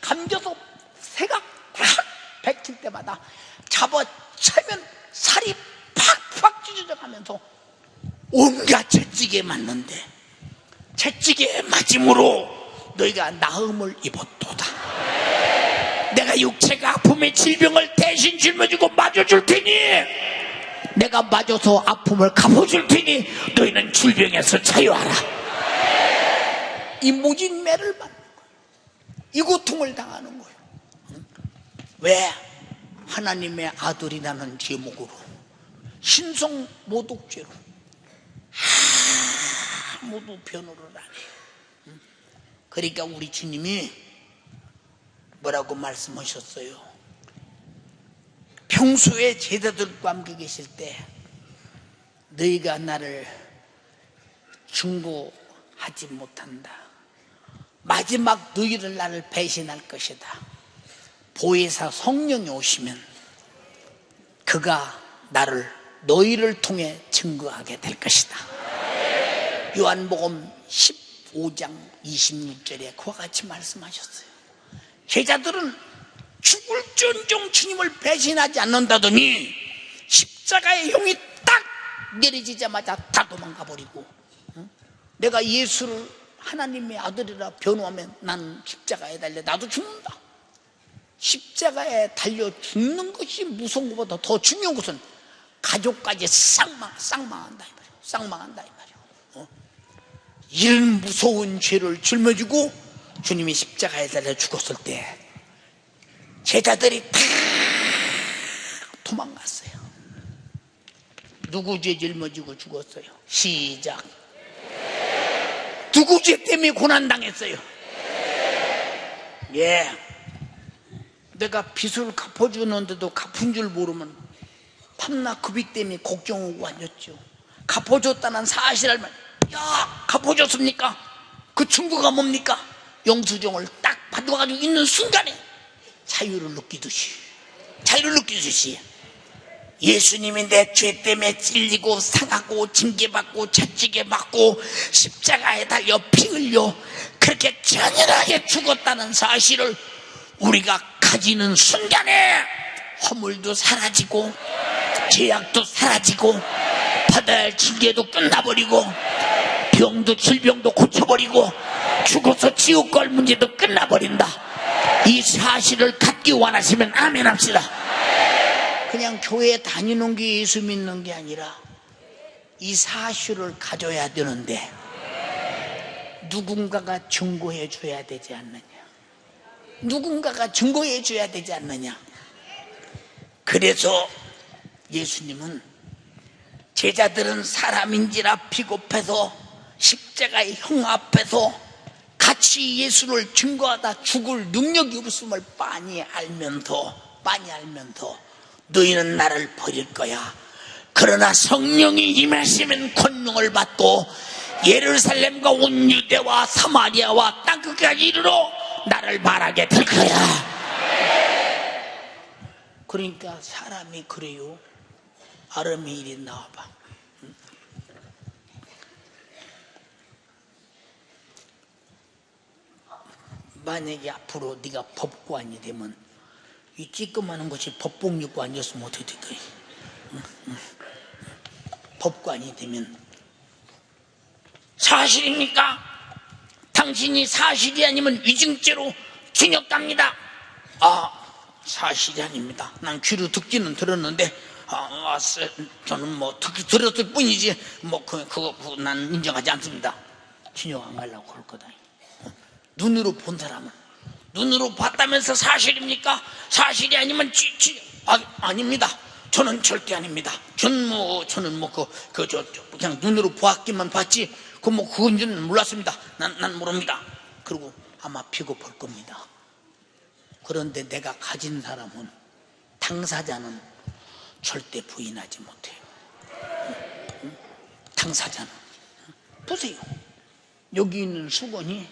Speaker 1: 감겨서 새가 팍 백칠 때마다 잡아채면 살이 팍팍 찢어져 가면서 온갖 채찍에 맞는데 채찍에 맞음으로 너희가 나음을 입었도다. 내가 육체가 아픔의 질병을 대신 짊어지고 맞아줄 테니 내가 맞아서 아픔을 갚아줄 테니 너희는 질병에서 자유하라. 이 모진매를 맞는 거예요. 이 고통을 당하는 거예요. 왜? 하나님의 아들이라는 제목으로 신성 모독죄로 아무도 변호를 안 해요. 그러니까 우리 주님이 뭐라고 말씀하셨어요? 평소에 제자들과 함께 계실 때 너희가 나를 중보하지 못한다. 마지막 너희를 나를 배신할 것이다. 보혜사 성령이 오시면 그가 나를 너희를 통해 증거하게 될 것이다. 요한복음 15장 26절에 그와 같이 말씀하셨어요. 제자들은 죽을지언정 주님을 배신하지 않는다더니 십자가의 형이 딱 내려지자마자 다 도망가 버리고, 내가 예수를 하나님의 아들이라 변호하면 난 십자가에 달려 나도 죽는다. 십자가에 달려 죽는 것이 무서운 것보다 더 중요한 것은 가족까지 쌍망한다 이 말이에요. 쌍망한다 이 말이에요. 이런 무서운 죄를 짊어지고 주님이 십자가에 달려 죽었을 때 제자들이 다 도망갔어요. 누구 죄 짊어지고 죽었어요? 시작. 누구 죄 때문에 고난당했어요? 예. 내가 빚을 갚아주는데도 갚은 줄 모르면 밤낮 급이 때문에 걱정하고 앉았죠. 갚아줬다는 사실 알면, 야, 갚아줬습니까? 그 증거가 뭡니까? 영수증을 딱 받아가지고 있는 순간에 자유를 느끼듯이 예수님이 내 죄 때문에 찔리고 상하고 징계받고 채찍에 맞고 십자가에 달려 피 흘려 그렇게 잔인하게 죽었다는 사실을 우리가 가지는 순간에 허물도 사라지고 죄악도 사라지고 받아야 할 징계도 끝나버리고 병도 질병도 고쳐버리고 죽어서 지옥 갈 문제도 끝나버린다. 이 사실을 갖다 믿기 원하시면 아멘 합시다. 그냥 교회 다니는 게 예수 믿는 게 아니라 이 사실을 가져야 되는데 누군가가 증거해 줘야 되지 않느냐. 누군가가 증거해 줘야 되지 않느냐. 그래서 예수님은 제자들은 사람인지라 비겁해서 십자가의 형 앞에서 같이 예수를 증거하다 죽을 능력이 없음을 빤히 알면서 너희는 나를 버릴 거야. 그러나 성령이 임하시면 권능을 받고 예루살렘과 온 유대와 사마리아와 땅끝까지 이르러 나를 말하게 될 거야. 그러니까 사람이 그래요. 아름이 이리 나와봐. 만약에 앞으로 네가 법관이 되면 이 찌끄마한 것이 법복 입고 앉았으면 어떻게 될 거야? 법관이 되면 사실입니까? 당신이 사실이 아니면 위증죄로 징역갑니다. 사실이 아닙니다. 난 귀로 듣기는 들었는데 저는 뭐 들었을 뿐이지 그거 난 인정하지 않습니다. 징역 안 가려고 할 거다. 눈으로 본 사람은 눈으로 봤다면서 사실입니까? 사실이 아니면 아닙니다. 저는 절대 아닙니다. 저는 그냥 눈으로 보았기만 봤지 그건지는 몰랐습니다. 난 모릅니다. 그리고 아마 비겁할 겁니다. 그런데 내가 가진 사람은 당사자는 절대 부인하지 못해요. 당사자는 보세요. 여기 있는 수건이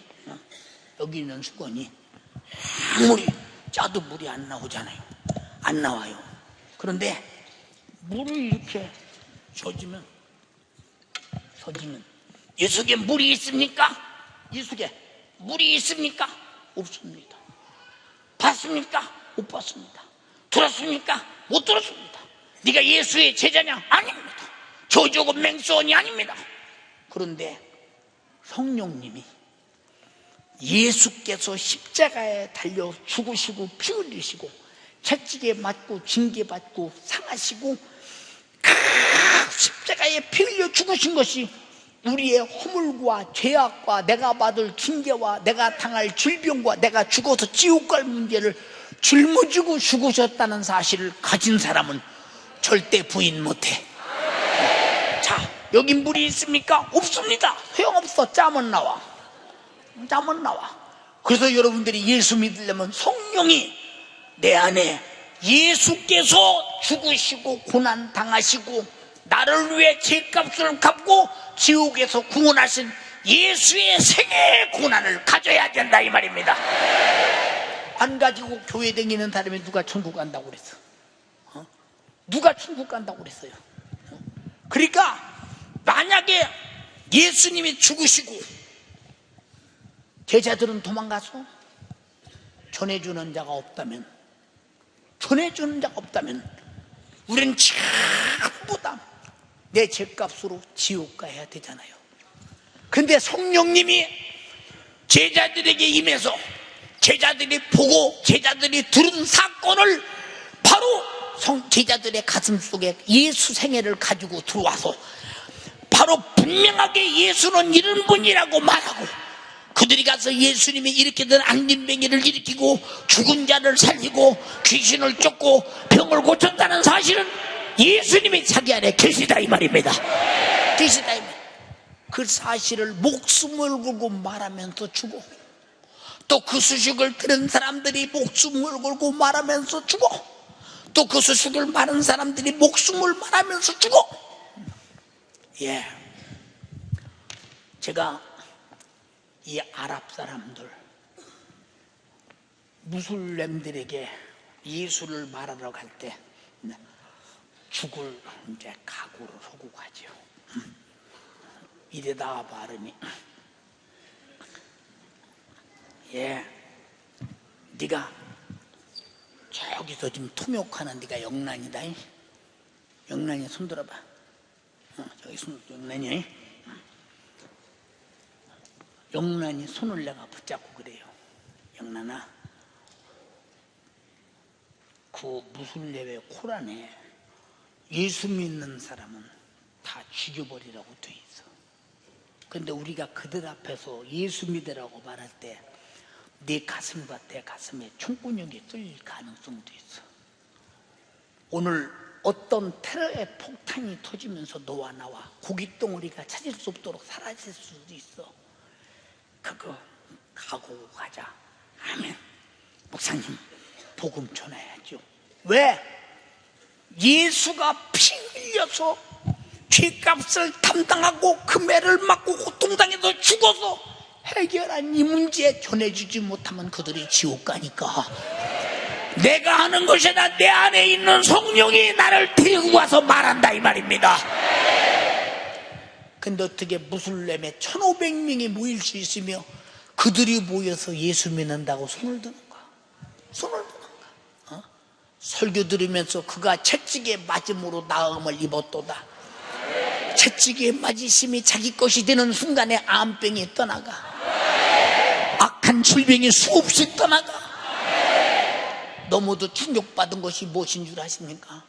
Speaker 1: 아무리 짜도 물이 안 나오잖아요. 안 나와요. 그런데 물을 이렇게 젖으면 이 속에 물이 있습니까? 이 속에 물이 있습니까? 없습니다. 봤습니까? 못 봤습니다. 들었습니까? 못 들었습니다. 네가 예수의 제자냐? 아닙니다. 조조금 맹수원이 아닙니다. 그런데 성령님이 예수께서 십자가에 달려 죽으시고 피 흘리시고 채찍에 맞고 징계받고 상하시고 그 십자가에 피 흘려 죽으신 것이 우리의 허물과 죄악과 내가 받을 징계와 내가 당할 질병과 내가 죽어서 지옥 갈 문제를 짊어지고 죽으셨다는 사실을 가진 사람은 절대 부인 못해. 자, 여기 물이 있습니까? 없습니다. 소용없어. 짬은 나와. 그래서 여러분들이 예수 믿으려면 성령이 내 안에 예수께서 죽으시고 고난 당하시고 나를 위해 죄값을 갚고 지옥에서 구원하신 예수의 생애의 고난을 가져야 된다 이 말입니다. 안 가지고 교회 다니는 사람이 누가 천국 간다고 그랬어? 누가 천국 간다고 그랬어요? 그러니까 만약에 예수님이 죽으시고 제자들은 도망가서 전해주는 자가 없다면 우리는 전부 다 내 죄값으로 지옥 가야 되잖아요. 근데 성령님이 제자들에게 임해서 제자들이 보고 제자들이 들은 사건을 바로 제자들의 가슴 속에 예수 생애를 가지고 들어와서 바로 분명하게 예수는 이런 분이라고 말하고 그들이 가서 예수님이 일으키던 안진뱅이를 일으키고 죽은 자를 살리고 귀신을 쫓고 병을 고쳤다는 사실은 예수님이 자기 안에 계시다 이 말입니다. 계시다 이 말. 그 사실을 목숨을 걸고 말하면서 죽어. 또 그 소식을 들은 사람들이 목숨을 걸고 말하면서 죽어. 또 그 소식을 말한 사람들이 목숨을 말하면서 죽어. 예. 제가 이 아랍 사람들 무슬림들에게 예수를 말하러 갈 때 죽을 이제 각오를 하고 가죠. 이래다 바르니 네가 저기서 지금 통역하는 네가 영란이다. 영란이 손 들어봐. 저기 영란이. 영란이 손을 내가 붙잡고 그래요. 영란아, 그 무술례회 코란에 예수 믿는 사람은 다 죽여버리라고 돼 있어. 근데 우리가 그들 앞에서 예수 믿으라고 말할 때 네 가슴과 내 가슴에 총구녕이 뚫릴 가능성도 있어. 오늘 어떤 테러의 폭탄이 터지면서 너와 나와 고깃덩어리가 찾을 수 없도록 사라질 수도 있어. 그거 가고 가자. 아멘. 목사님, 복음 전해야죠. 왜? 예수가 피 흘려서 죄값을 담당하고 그 매를 맞고 고통당해서 죽어서 해결한 이 문제 전해주지 못하면 그들이 지옥 가니까 내가 하는 것이 아니라 내 안에 있는 성령이 나를 데리고 와서 말한다 이 말입니다. 근데 어떻게 무슬림에 1500명이 모일 수 있으며 그들이 모여서 예수 믿는다고 손을 드는가? 손을 드는가? 설교 들으면서 그가 채찍에 맞음으로 나음을 입었도다. 채찍에 맞으심이 자기 것이 되는 순간에 암병이 떠나가, 악한 질병이 수없이 떠나가. 너무도 충격받은 것이 무엇인 줄 아십니까?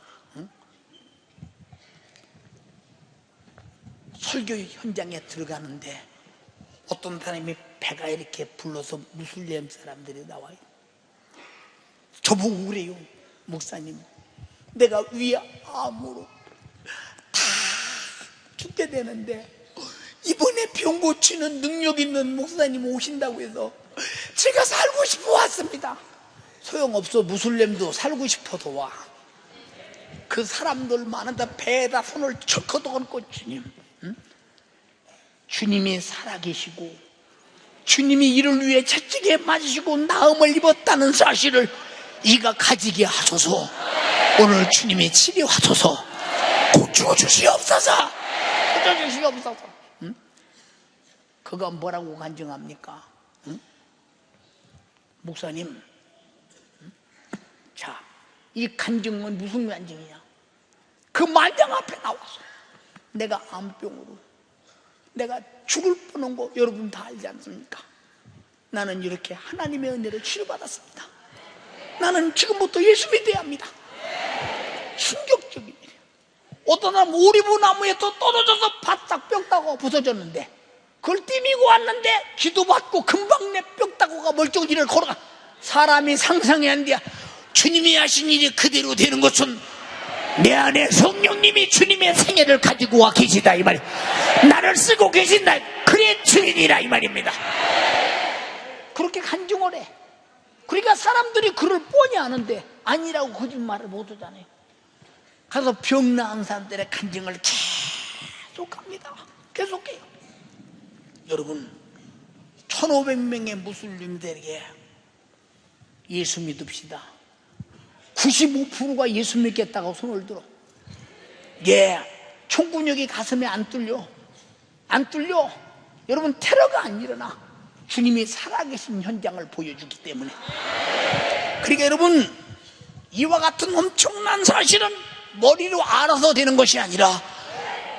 Speaker 1: 설교 현장에 들어가는데 어떤 사람이 배가 이렇게 불러서 무슬림 사람들이 나와요. 저보고 그래요. 목사님, 내가 위암으로 다 죽게 되는데 이번에 병 고치는 능력 있는 목사님 오신다고 해서 제가 살고 싶어 왔습니다. 소용없어. 무슬림도 살고 싶어서 와. 그 사람들 많은데 배에다 손을 척 걷어갖고 주님, 주님이 살아계시고 주님이 이를 위해 채찍에 맞으시고 나음을 입었다는 사실을 이가 가지게 하소서. 오늘 주님이 치료하소서. 고쳐주시옵소서. 고쳐주시옵소서. 그가 뭐라고 간증합니까? 목사님, 자, 이 간증은 무슨 간증이냐? 그 만장 앞에 나와서 내가 암병으로 내가 죽을 뻔한 거 여러분 다 알지 않습니까? 나는 이렇게 하나님의 은혜를 치료받았습니다. 나는 지금부터 예수 믿어야 합니다. 충격적인 일이에요. 어떤 사람 오리브 나무에 또 떨어져서 바싹 뼈 따고 부서졌는데 그걸 띠미고 왔는데 기도받고 금방 내 뼈 따고가 멀쩡히를 걸어가. 사람이 상상이 안 돼. 주님이 하신 일이 그대로 되는 것은 내 안에 성령님이 주님의 생애를 가지고 와 계시다 이 말이에요. 나를 쓰고 계신다. 그의 주인이라 이 말입니다. 그렇게 간증을 해. 그러니까 사람들이 그를 뻔히 아는데 아니라고 거짓말을 못하잖아요. 가서 병 나은 사람들의 간증을 계속합니다. 계속해요. 여러분, 1500명의 무슬림들에게 예수 믿읍시다. 95%가 예수 믿겠다고 손을 들어. 예, 총구녕이 가슴에 안 뚫려. 안 뚫려. 여러분, 테러가 안 일어나. 주님이 살아계신 현장을 보여주기 때문에. 그러니까 여러분, 이와 같은 엄청난 사실은 머리로 알아서 되는 것이 아니라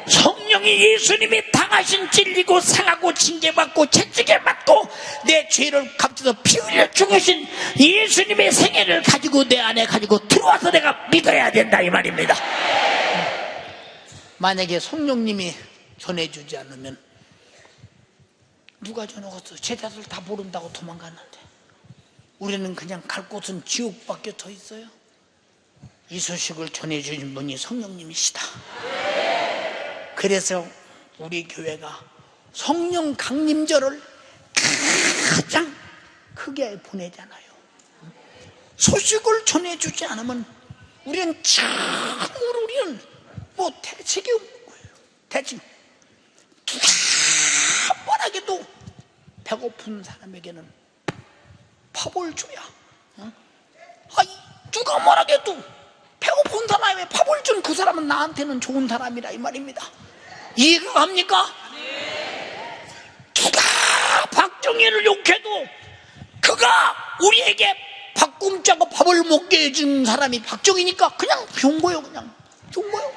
Speaker 1: 성령이 예수님이 당하신 찔리고 상하고 징계받고 채찍에 맞고 내 죄를 값져서 피 흘려 죽으신 예수님의 생애를 가지고 내 안에 가지고 들어와서 내가 믿어야 된다 이 말입니다. 만약에 성령님이 전해주지 않으면 누가 전하겠어? 제자들 다 모른다고 도망갔는데 우리는 그냥 갈 곳은 지옥밖에 더 있어요. 이 소식을 전해주신 분이 성령님이시다. 그래서 우리 교회가 성령 강림절을 가장 크게 보내잖아요. 소식을 전해주지 않으면 우리는 참으로 뭐 대책이 없는 거예요. 대책. 누가 뭐라해도 배고픈 사람에게는 밥을 줘야. 누가 뭐라해도 배고픈 사람에 밥을 준 그 사람은 나한테는 좋은 사람이라 이 말입니다. 이해가 갑니까? 누가 박정희를 욕해도 그가 우리에게 밥 굶자고 밥을 먹게 해준 사람이 박정희니까 그냥 좋은 거예요. 그냥 좋은 거예요.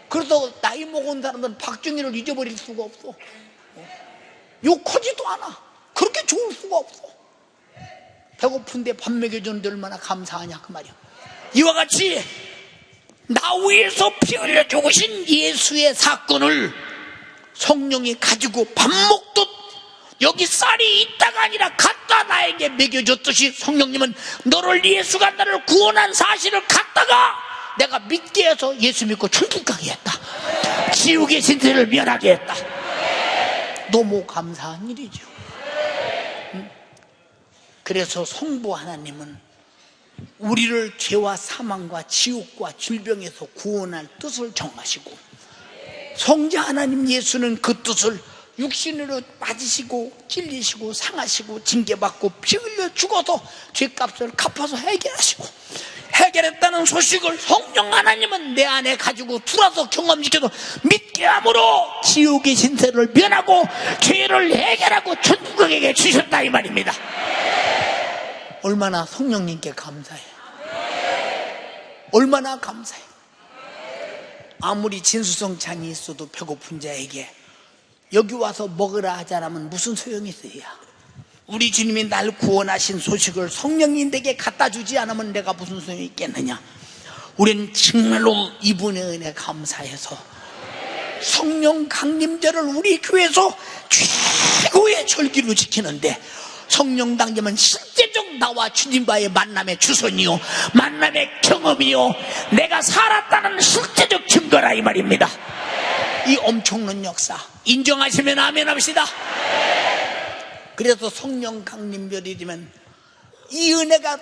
Speaker 1: 그래서 나이 먹은 사람들은 박정희를 잊어버릴 수가 없어. 욕하지도 않아. 그렇게 좋을 수가 없어. 배고픈데 밥 먹여주는데 얼마나 감사하냐 그 말이야. 이와 같이 나 위해서 피 흘려 죽으신 예수의 사건을 성령이 가지고 밥 먹듯 여기 쌀이 있다가 아니라 갖다 나에게 먹여줬듯이 성령님은 너를 예수가 나를 구원한 사실을 갖다가 내가 믿게 해서 예수 믿고 천국 가게 했다. 지옥의 신세를 면하게 했다. 너무 감사한 일이죠. 그래서 성부 하나님은 우리를 죄와 사망과 지옥과 질병에서 구원할 뜻을 정하시고 성자 하나님 예수는 그 뜻을 육신으로 맞으시고 찔리시고 상하시고 징계받고 피 흘려 죽어서 죄값을 갚아서 해결하시고 해결했다는 소식을 성령 하나님은 내 안에 가지고 들어서 경험시켜서 믿게 함으로 지옥의 신세를 면하고 죄를 해결하고 천국에게 주셨다 이 말입니다. 얼마나 성령님께 감사해요. 얼마나 감사해요. 아무리 진수성 잔이 있어도 배고픈 자에게 여기 와서 먹으라 하지 않으면 무슨 소용이 있어야. 우리 주님이 날 구원하신 소식을 성령이 내게 갖다 주지 않으면 내가 무슨 소용이 있겠느냐. 우리는 정말로 이분의 은혜 감사해서 성령 강림절을 우리 교회에서 최고의 절기로 지키는데 성령 강림은 실제적 나와 주님과의 만남의 주선이요 만남의 경험이요 내가 살았다는 실제적 증거라 이 말입니다. 이 엄청난 역사 인정하시면 아멘 합시다. 그래서 성령 강림절이 되면 이 은혜가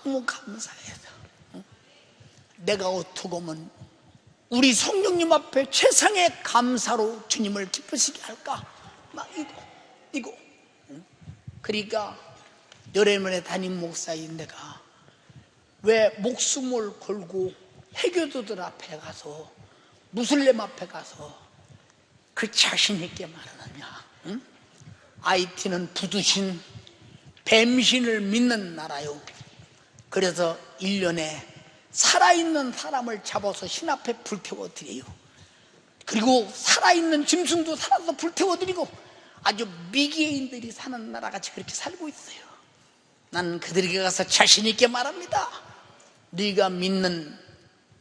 Speaker 1: 너무 감사해서 내가 어떻게 하면 우리 성령님 앞에 최상의 감사로 주님을 기쁘시게 할까? 막 이거 그러니까 여레면의 담임 목사인 내가 왜 목숨을 걸고 해교도들 앞에 가서 무슬림 앞에 가서 그 자신 있게 말하느냐. 응? IT는 부두신 뱀신을 믿는 나라요. 그래서 1년에 살아있는 사람을 잡아서 신 앞에 불태워 드려요. 그리고 살아있는 짐승도 살아서 불태워 드리고 아주 미개인들이 사는 나라같이 그렇게 살고 있어요. 나는 그들에게 가서 자신 있게 말합니다. 네가 믿는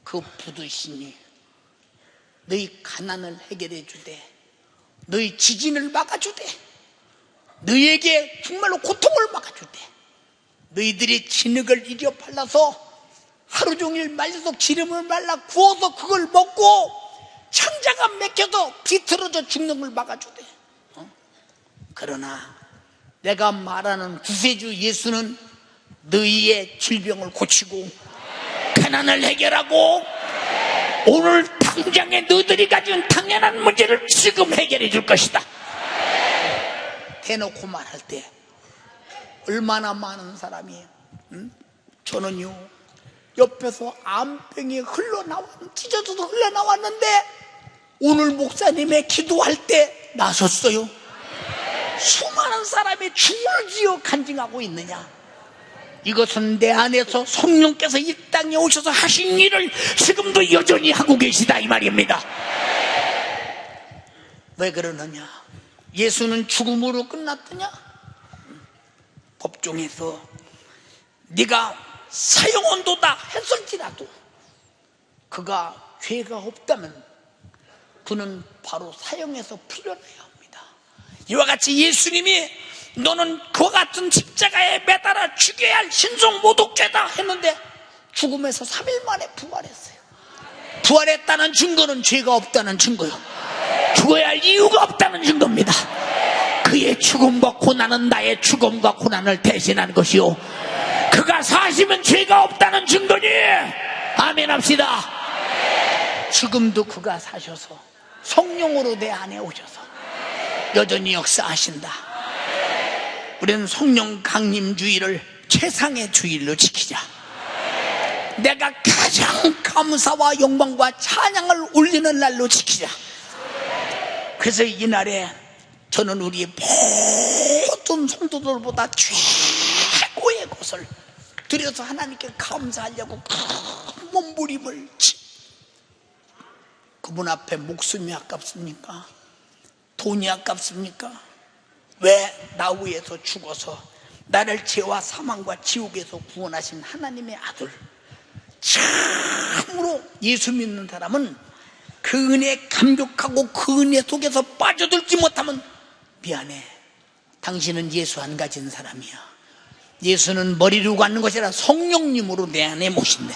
Speaker 1: 그 부두신이 너희 가난을 해결해 주되 너희 지진을 막아주되 너희에게 정말로 고통을 막아주되 너희들이 진흙을 이겨 발라서 하루 종일 말려서 기름을 말라 구워서 그걸 먹고 창자가 맥혀서 비틀어져 죽는 걸 막아주대. 그러나 내가 말하는 구세주 예수는 너희의 질병을 고치고 가난을 해결하고 오늘 당장에 너희들이 가진 당연한 문제를 지금 해결해 줄 것이다. 대놓고 말할 때 얼마나 많은 사람이 저는요 옆에서 암병이 찢어져서 흘러나왔는데 오늘 목사님의 기도할 때 나섰어요. 수많은 사람이 죽을 지어 간증하고 있느냐. 이것은 내 안에서 성령께서 이 땅에 오셔서 하신 일을 지금도 여전히 하고 계시다 이 말입니다. 왜 그러느냐. 예수는 죽음으로 끝났더냐. 법정에서 네가 사형온도다 했을지라도 그가 죄가 없다면 그는 바로 사형에서 풀려나야 합니다. 이와 같이 예수님이 너는 그와 같은 십자가에 매달아 죽여야 할 신성모독죄다 했는데 죽음에서 3일 만에 부활했어요. 부활했다는 증거는 죄가 없다는 증거요. 죽어야 할 이유가 없다는 증거입니다. 그의 죽음과 고난은 나의 죽음과 고난을 대신한 것이요 그가 사시면 죄가 없다는 증거니 아멘 합시다. 지금도 그가 사셔서 성령으로 내 안에 오셔서 여전히 역사하신다. 우리는 성령 강림주의를 최상의 주일로 지키자. 내가 가장 감사와 영광과 찬양을 올리는 날로 지키자. 그래서 이날에 저는 우리 모든 성도들보다 최고의 것을 드려서 하나님께 감사하려고 큰 몸부림을 그분 앞에 목숨이 아깝습니까? 돈이 아깝습니까? 왜 나 위해서 죽어서 나를 죄와 사망과 지옥에서 구원하신 하나님의 아들. 참으로 예수 믿는 사람은 그 은혜에 감격하고 그 은혜 속에서 빠져들지 못하면 미안해, 당신은 예수 안 가진 사람이야. 예수는 머리로 갖는 것이 아니라 성령님으로 내 안에 모신대.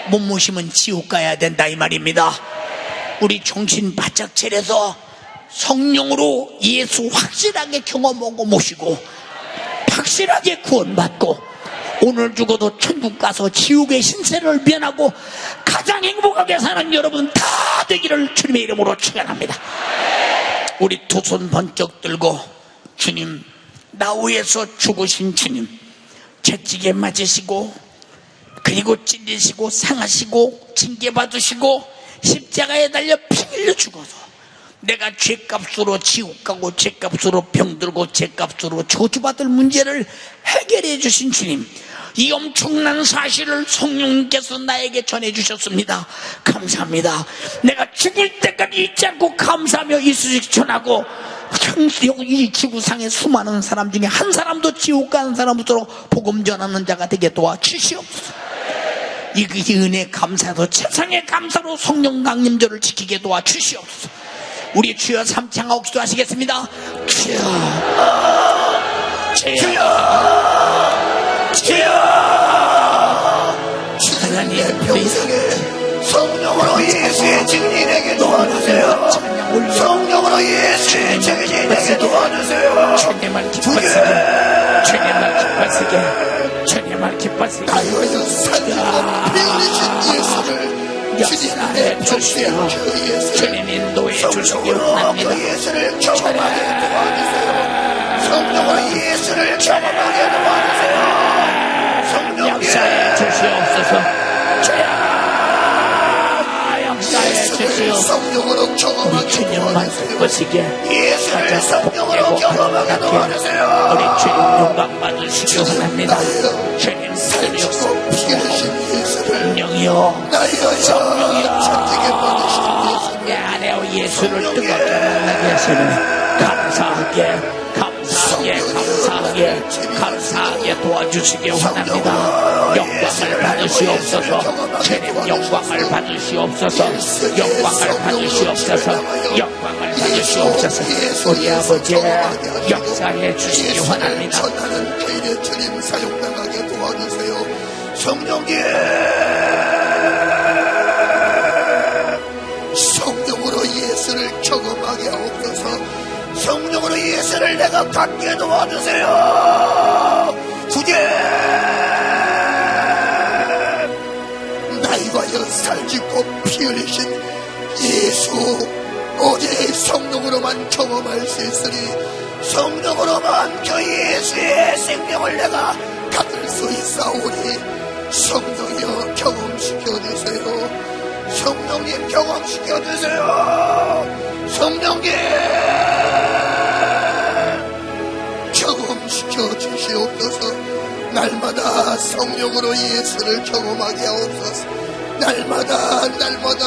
Speaker 1: 못 모시면 지옥 가야 된다 이 말입니다. 우리 정신 바짝 차려서 성령으로 예수 확실하게 경험하고 모시고 확실하게 구원받고 오늘 죽어도 천국 가서 지옥의 신세를 면하고 가장 행복하게 사는 여러분 다 되기를 주님의 이름으로 축원합니다. 우리 두 손 번쩍 들고, 주님, 나 위해서 죽으신 주님, 채찍에 맞으시고 그리고 찔리시고 상하시고 징계받으시고 십자가에 달려 피 흘려 죽어서 내가 죄값으로 지옥 가고 죄값으로 병들고 죄값으로 저주받을 문제를 해결해 주신 주님, 이 엄청난 사실을 성령님께서 나에게 전해주셨습니다. 감사합니다. 내가 죽을 때까지 잊지 않고 감사하며 이 소식 전하고 이 지구상의 수많은 사람 중에 한 사람도 지옥 가는 사람으로서 복음 전하는 자가 되게 도와주시옵소서. 이 은혜 감사도 세상의 감사로 성령 강림절을 지키게 도와주시옵소서. 우리 주여 삼창하고 기도하시겠습니다. 주여, 주여, 주여. 하나님
Speaker 3: 평생에 성령으로 예수의 증인에게 도와주세요. 성령으로 예수의 증인에게 도와주세요.
Speaker 1: 주님을 기뻐하시게, 주님을 기뻐하시게, 주님을 기뻐하시게.
Speaker 3: 가요에서 살리고 배우리신 예수를 주님의 주시오.
Speaker 1: 주님 인도해 주시기 원합니다.
Speaker 3: 그 예수를 경험하게 도와주세요. 성령으로 예수를 경험하게 도와주세요.
Speaker 1: 역사해 주시옵소서. 역사해 주시옵소서.
Speaker 3: 성령으로 경험하게
Speaker 1: 주님만
Speaker 3: 도와주세요.
Speaker 1: 기쁘시게
Speaker 3: 예수를 성령으로 경험하게 도와주세요.
Speaker 1: 우리 주님 영광 받으시기 원합니다. 주님 살리옵소서.
Speaker 3: 피하신 예수를
Speaker 1: 성령이여,
Speaker 3: 성령이여 천국에 받으신 예수를
Speaker 1: 내 안에 예수를 뜨겁게 만나게 하시는 감사하게 도와주시기 원합니다. 영광을 받으시옵소서. 주님 영광을 받으시옵소서. 영광을 받으시옵소서. 영광을 받으시옵소서. 우리 아버지 역사해 주시기 원합니다.
Speaker 3: 전하는 개인의 주님 사용당하게 도와주세요. 성령님, 성령으로 예수를 경험하게 하옵소서. 성령으로 예수를 내가 갖게 도와주세요. 주님, 나이와 연살 짓고 피 흘리신 예수, 오직 성령으로만 경험할 수 있으니 성령으로만 그 예수의 생명을 내가 갖을 수 있사오니 성령이여 경험시켜주세요. 성령님 경험시켜주세요. 성령님 경험시켜 주시옵소서. 날마다 성령으로 예수를 경험하게 하옵소서. 날마다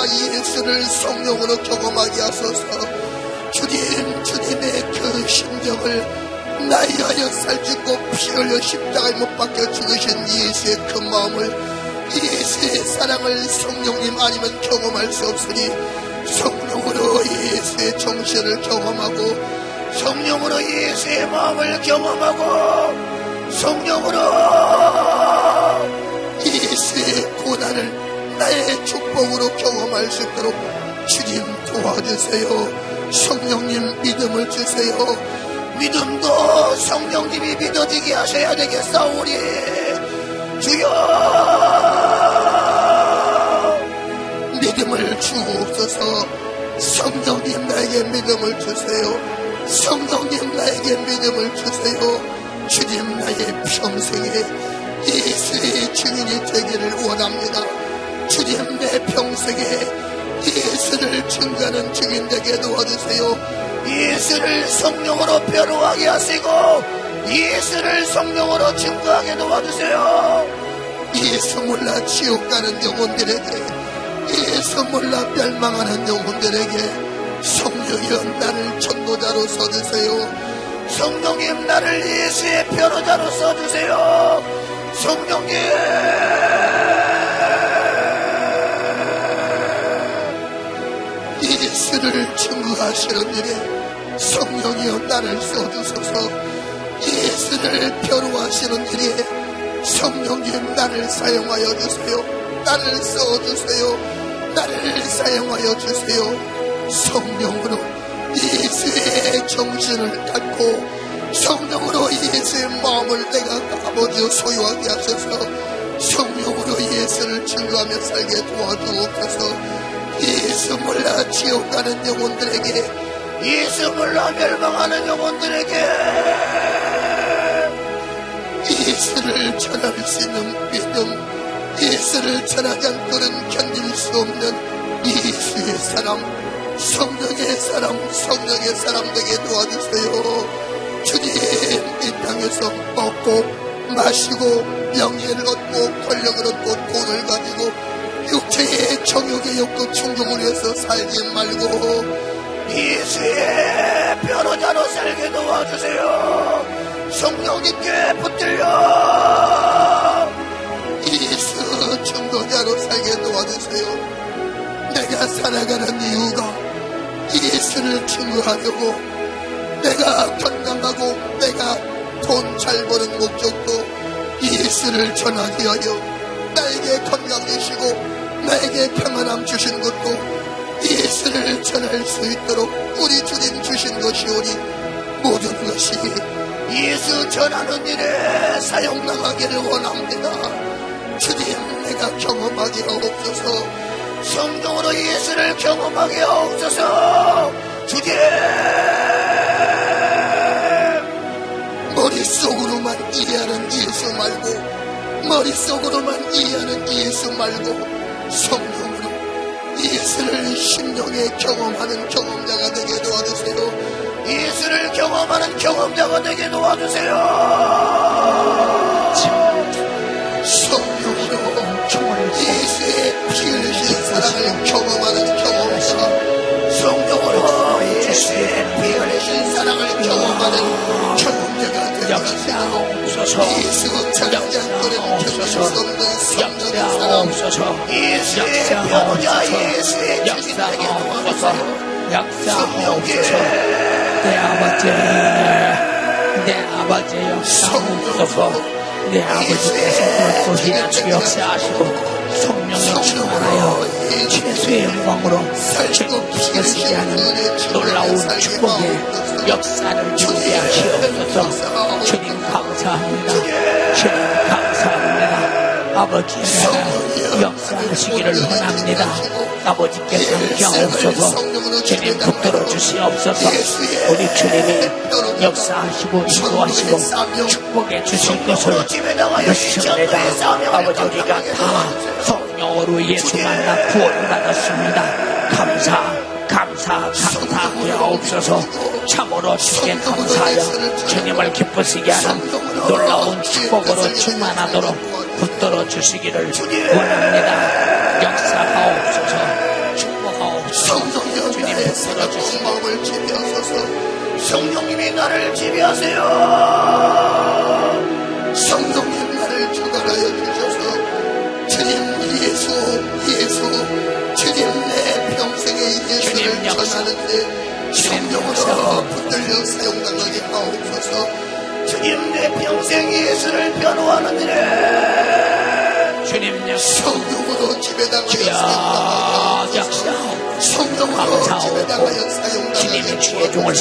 Speaker 3: 예수를 성령으로 경험하게 하소서. 주님의 그 심정을 나이하여 살짓고 피 흘려 십자가에 못 박혀 죽으신 예수의 그 마음을, 예수의 사랑을 성령님 아니면 경험할 수 없으니 성령으로 예수의 정신을 경험하고 성령으로 예수의 마음을 경험하고 성령으로 예수의 고난을 나의 축복으로 경험할 수 있도록 주님 도와주세요. 성령님 믿음을 주세요. 믿음도 성령님이 믿어지게 하셔야 되겠사오니 주여 믿음을 주옵소서. 성령님 나에게 믿음을 주세요. 성령님 나에게 믿음을 주세요. 주님 나의 평생에 예수의 증인이 되기를 원합니다. 주님 내 평생에 예수를 증거하는 증인 되게 도와주세요. 예수를 성령으로 변호하게 하시고 예수를 성령으로 증거하게 도와주세요. 예수 몰라 지옥 가는 영혼들에게, 예수 몰라 멸망하는 영혼들에게 성령이여 나를 전도자로 써주세요. 성령님 나를 예수의 변호자로 써주세요. 성령님 예수를 증거하시는 일에 성령이여 나를 써주소서. 예수를 변호하시는 일에 성령님 나를 사용하여 주세요. 나를 써주세요. 나를 사용하여 주세요. 성령으로 예수의 정신을 갖고 성령으로 예수의 마음을 내가 아버지여 소유하게 하셔서 성령으로 예수를 증거하며 살게 도와주옵소서. 예수 몰라 지옥 가는 영혼들에게, 예수 몰라 멸망하는 영혼들에게 예수를 전할 수 있는 믿음, 예수를 전하지 않고는 견딜 수 없는 예수의 사람, 성령의 사람, 성령의 사람 되게 도와주세요. 주님, 이 땅에서 먹고 마시고 명예를 얻고 권력을 얻고 돈을 가지고 육체의 정욕의 욕구 충족을 위해서 살지 말고 예수의 변호자로 살게 도와주세요. 성령님께 붙들려 예수 증거자로 살게 도와주세요. 내가 살아가는 이유가 예수를 증거하려고, 내가 건강하고 내가 돈 잘 버는 목적도 예수를 전하기 위하여, 나에게 건강 주시고 나에게 평안함 주신 것도 예수를 전할 수 있도록 우리 주님 주신 것이오니 모든 것이 예수 전하는 일에 사용당하기를 원합니다. 주님, 내가 경험하게 하옵소서. 성령으로 예수를 경험하게 하옵소서. 주님, 머릿속으로만 이해하는 예수 말고, 머릿속으로만 이해하는 예수 말고 성령으로 예수를 심령에 경험하는 경험자가 되게 도와주세요. 예수를 경험하는 경험자가 되게 도와주세요. 성령으로 예수의 피 흘리신 사랑을 경험하는 경험자, 성령으로 예수의 피 흘리신 사랑을 경험하는 경험자가 되게 도와주세요. 예수 찾지 않고는 견딜 수 없는 성령의 사랑, 예수의 변호자, 예수의 주님 되게 도와주세요. 성령님,
Speaker 1: 내 아버지 역사하옵소서. 내 아버지께서 그렇게 희나치게 역사하시고 성령을 충만하여 최수의 영광으로 주시게 하는 놀라운 축복의 역사를 누리게 하시옵소서. 주님 감사합니다. 주님 감사합니다. 아버지의 역사하시기를 원합니다. 아버지께서 함께하옵소서. 주님 붙들어 주시옵소서. 우리 주님이 역사하시고 인도하시고 축복해 주실 것을 믿습니다. 아버지, 우리가 다 성령으로 예수 만나 구원을 받았습니다. 감사하옵소서. 참으로 주께 감사하여 주님을 기쁘시게 하는 놀라운 축복으로 충만하도록 붙들어 주시기를 원합니다. 역사하옵소서. 축복하옵소서. 주님 붙들어 주시기
Speaker 3: 마음을 지배하소서. 성령님이 나를 지배하세요. 성령님 나를 주관하여 주셔서 주님 예수 주님 내 평생에 예수를 전하는데 성령으로 붙들려 사용당하게 하옵소서. 주님 내 평생 예수를 변호하는 일에
Speaker 1: 주님
Speaker 3: 성령으로 지배당하여 성령으로 지배당하여 사용당하게
Speaker 1: 주님의 주의 종을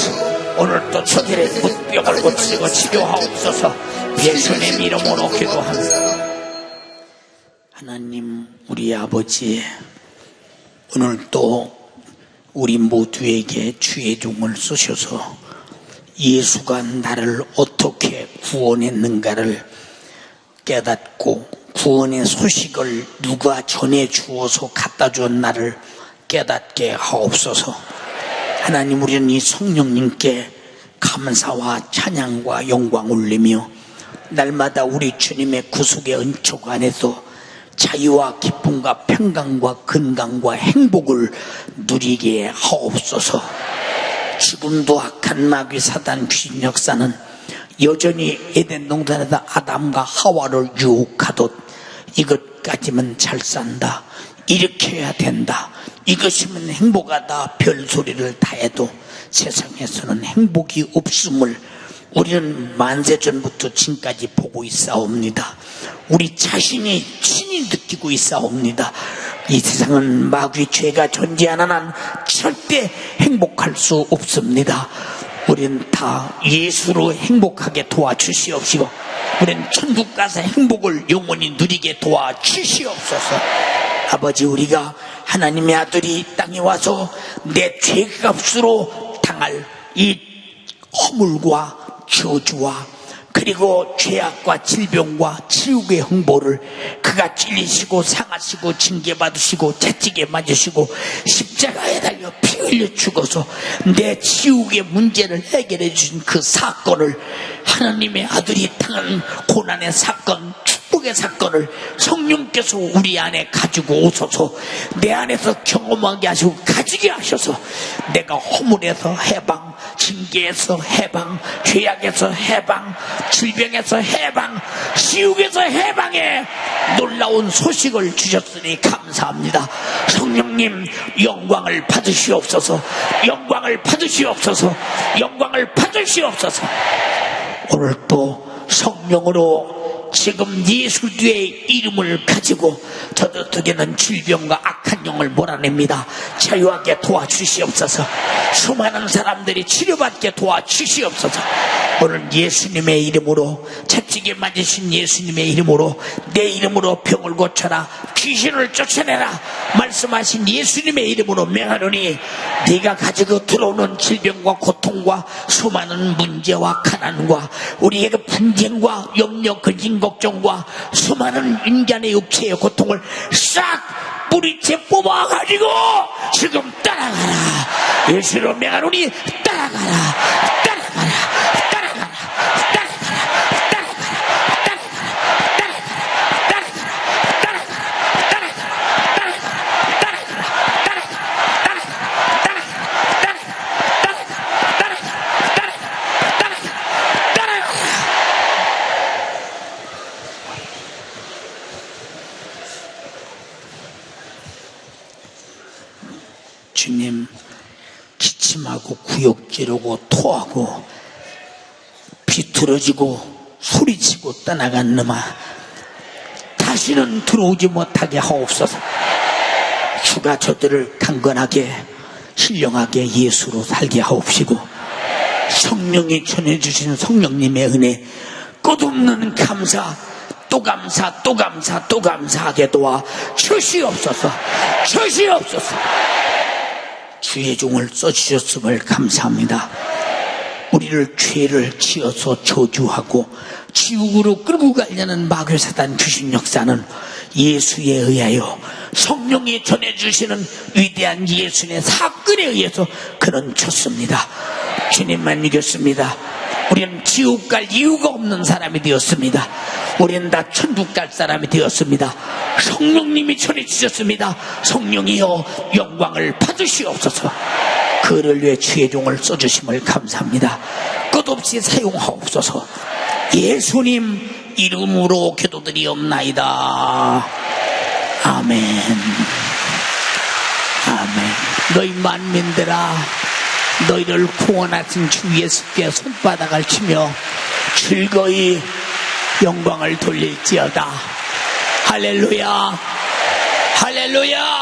Speaker 1: 오늘 또 저들의 묻벽을 고치고 치료하옵소서. 예수의 이름으로 기도합니다. 하나님, 우리 아버지, 오늘 또 우리 모두에게 주의 종을 쓰셔서 예수가 나를 어떻게 구원했는가를 깨닫고 구원의 소식을 누가 전해 주어서 갖다 준 나를 깨닫게 하옵소서. 하나님, 우리는 이 성령님께 감사와 찬양과 영광 올리며 날마다 우리 주님의 구속의 은총 안에서 자유와 기쁨과 평강과 건강과 행복을 누리게 하옵소서. 지금도 악한 마귀 사단 귀신 역사는 여전히 에덴 동산에서 아담과 하와를 유혹하듯 이것까지면 잘 산다, 이렇게 해야 된다, 이것이면 행복하다 별소리를 다 해도 세상에서는 행복이 없음을 우리는 만세전부터 지금까지 보고 있사옵니다. 우리 자신이 친히 느끼고 있사옵니다. 이 세상은 마귀 죄가 존재하는 한 절대 행복할 수 없습니다. 우리는 다 예수로 행복하게 도와주시옵시고 우리는 천국 가서 행복을 영원히 누리게 도와주시옵소서. 아버지, 우리가 하나님의 아들이 땅에 와서 내 죄값으로 당할 이 허물과 저주와 그리고 죄악과 질병과 치욕의 형벌을 그가 찔리시고 상하시고 징계받으시고 채찍에 맞으시고 십자가에 달려 피 흘려 죽어서 내 치욕의 문제를 해결해 주신 그 사건을, 하나님의 아들이 당한 고난의 사건, 축복의 사건을 성령께서 우리 안에 가지고 오셔서 내 안에서 경험하게 하시고 가지게 하셔서 내가 허물에서 해방, 징계에서 해방, 죄악에서 해방, 질병에서 해방, 지옥에서 해방의 놀라운 소식을 주셨으니 감사합니다. 성령님, 영광을 받으시옵소서, 영광을 받으시옵소서, 영광을 받으시옵소서. 오늘 또 성령으로 지금 예수 뒤의 이름을 가지고 저들에게는 질병과 악한 영을 몰아냅니다. 자유하게 도와주시옵소서. 수많은 사람들이 치료받게 도와주시옵소서. 오늘 예수님의 이름으로, 채찍에 맞으신 예수님의 이름으로, 내 이름으로 병을 고쳐라, 귀신을 쫓아내라 말씀하신 예수님의 이름으로 명하노니 네가 가지고 들어오는 질병과 고통과 수많은 문제와 가난과 우리의 분쟁과 염려, 근심, 걱정과 수많은 인간의 육체의 고통을 싹 뿌리째 뽑아가지고 지금 따라가라. 예수로 명하노니 따라가라, 따라가라, 따라가라, 주님, 기침하고 구역지르고 토하고 비틀어지고 소리치고 떠나간 놈아, 다시는 들어오지 못하게 하옵소서. 주가 저들을 강건하게 신령하게 예수로 살게 하옵시고 성령이 전해주신 성령님의 은혜 끝없는 감사, 또 감사, 또 감사, 또 감사하게 도와 주시옵소서. 주시옵소서. 주의 종을 써주셨음을 감사합니다. 우리를 죄를 지어서 저주하고 지옥으로 끌고 가려는 마귀 사단 귀신 역사는 예수에 의하여 성령이 전해주시는 위대한 예수님의 사건에 의해서 그는 쳤습니다. 주님만 이겼습니다. 우리는 지옥 갈 이유가 없는 사람이 되었습니다. 우리는 다 천국 갈 사람이 되었습니다. 성령님이 전해주셨습니다. 성령이여 영광을 받으시옵소서. 그를 위해 주의 종을 써주심을 감사합니다. 끝없이 사용하옵소서. 예수님 이름으로 기도드리옵나이다. 아멘. 아멘. 너희 만민들아, 너희를 구원하신 주 예수께 손바닥을 치며 즐거이 영광을 돌릴지어다. 할렐루야, 할렐루야.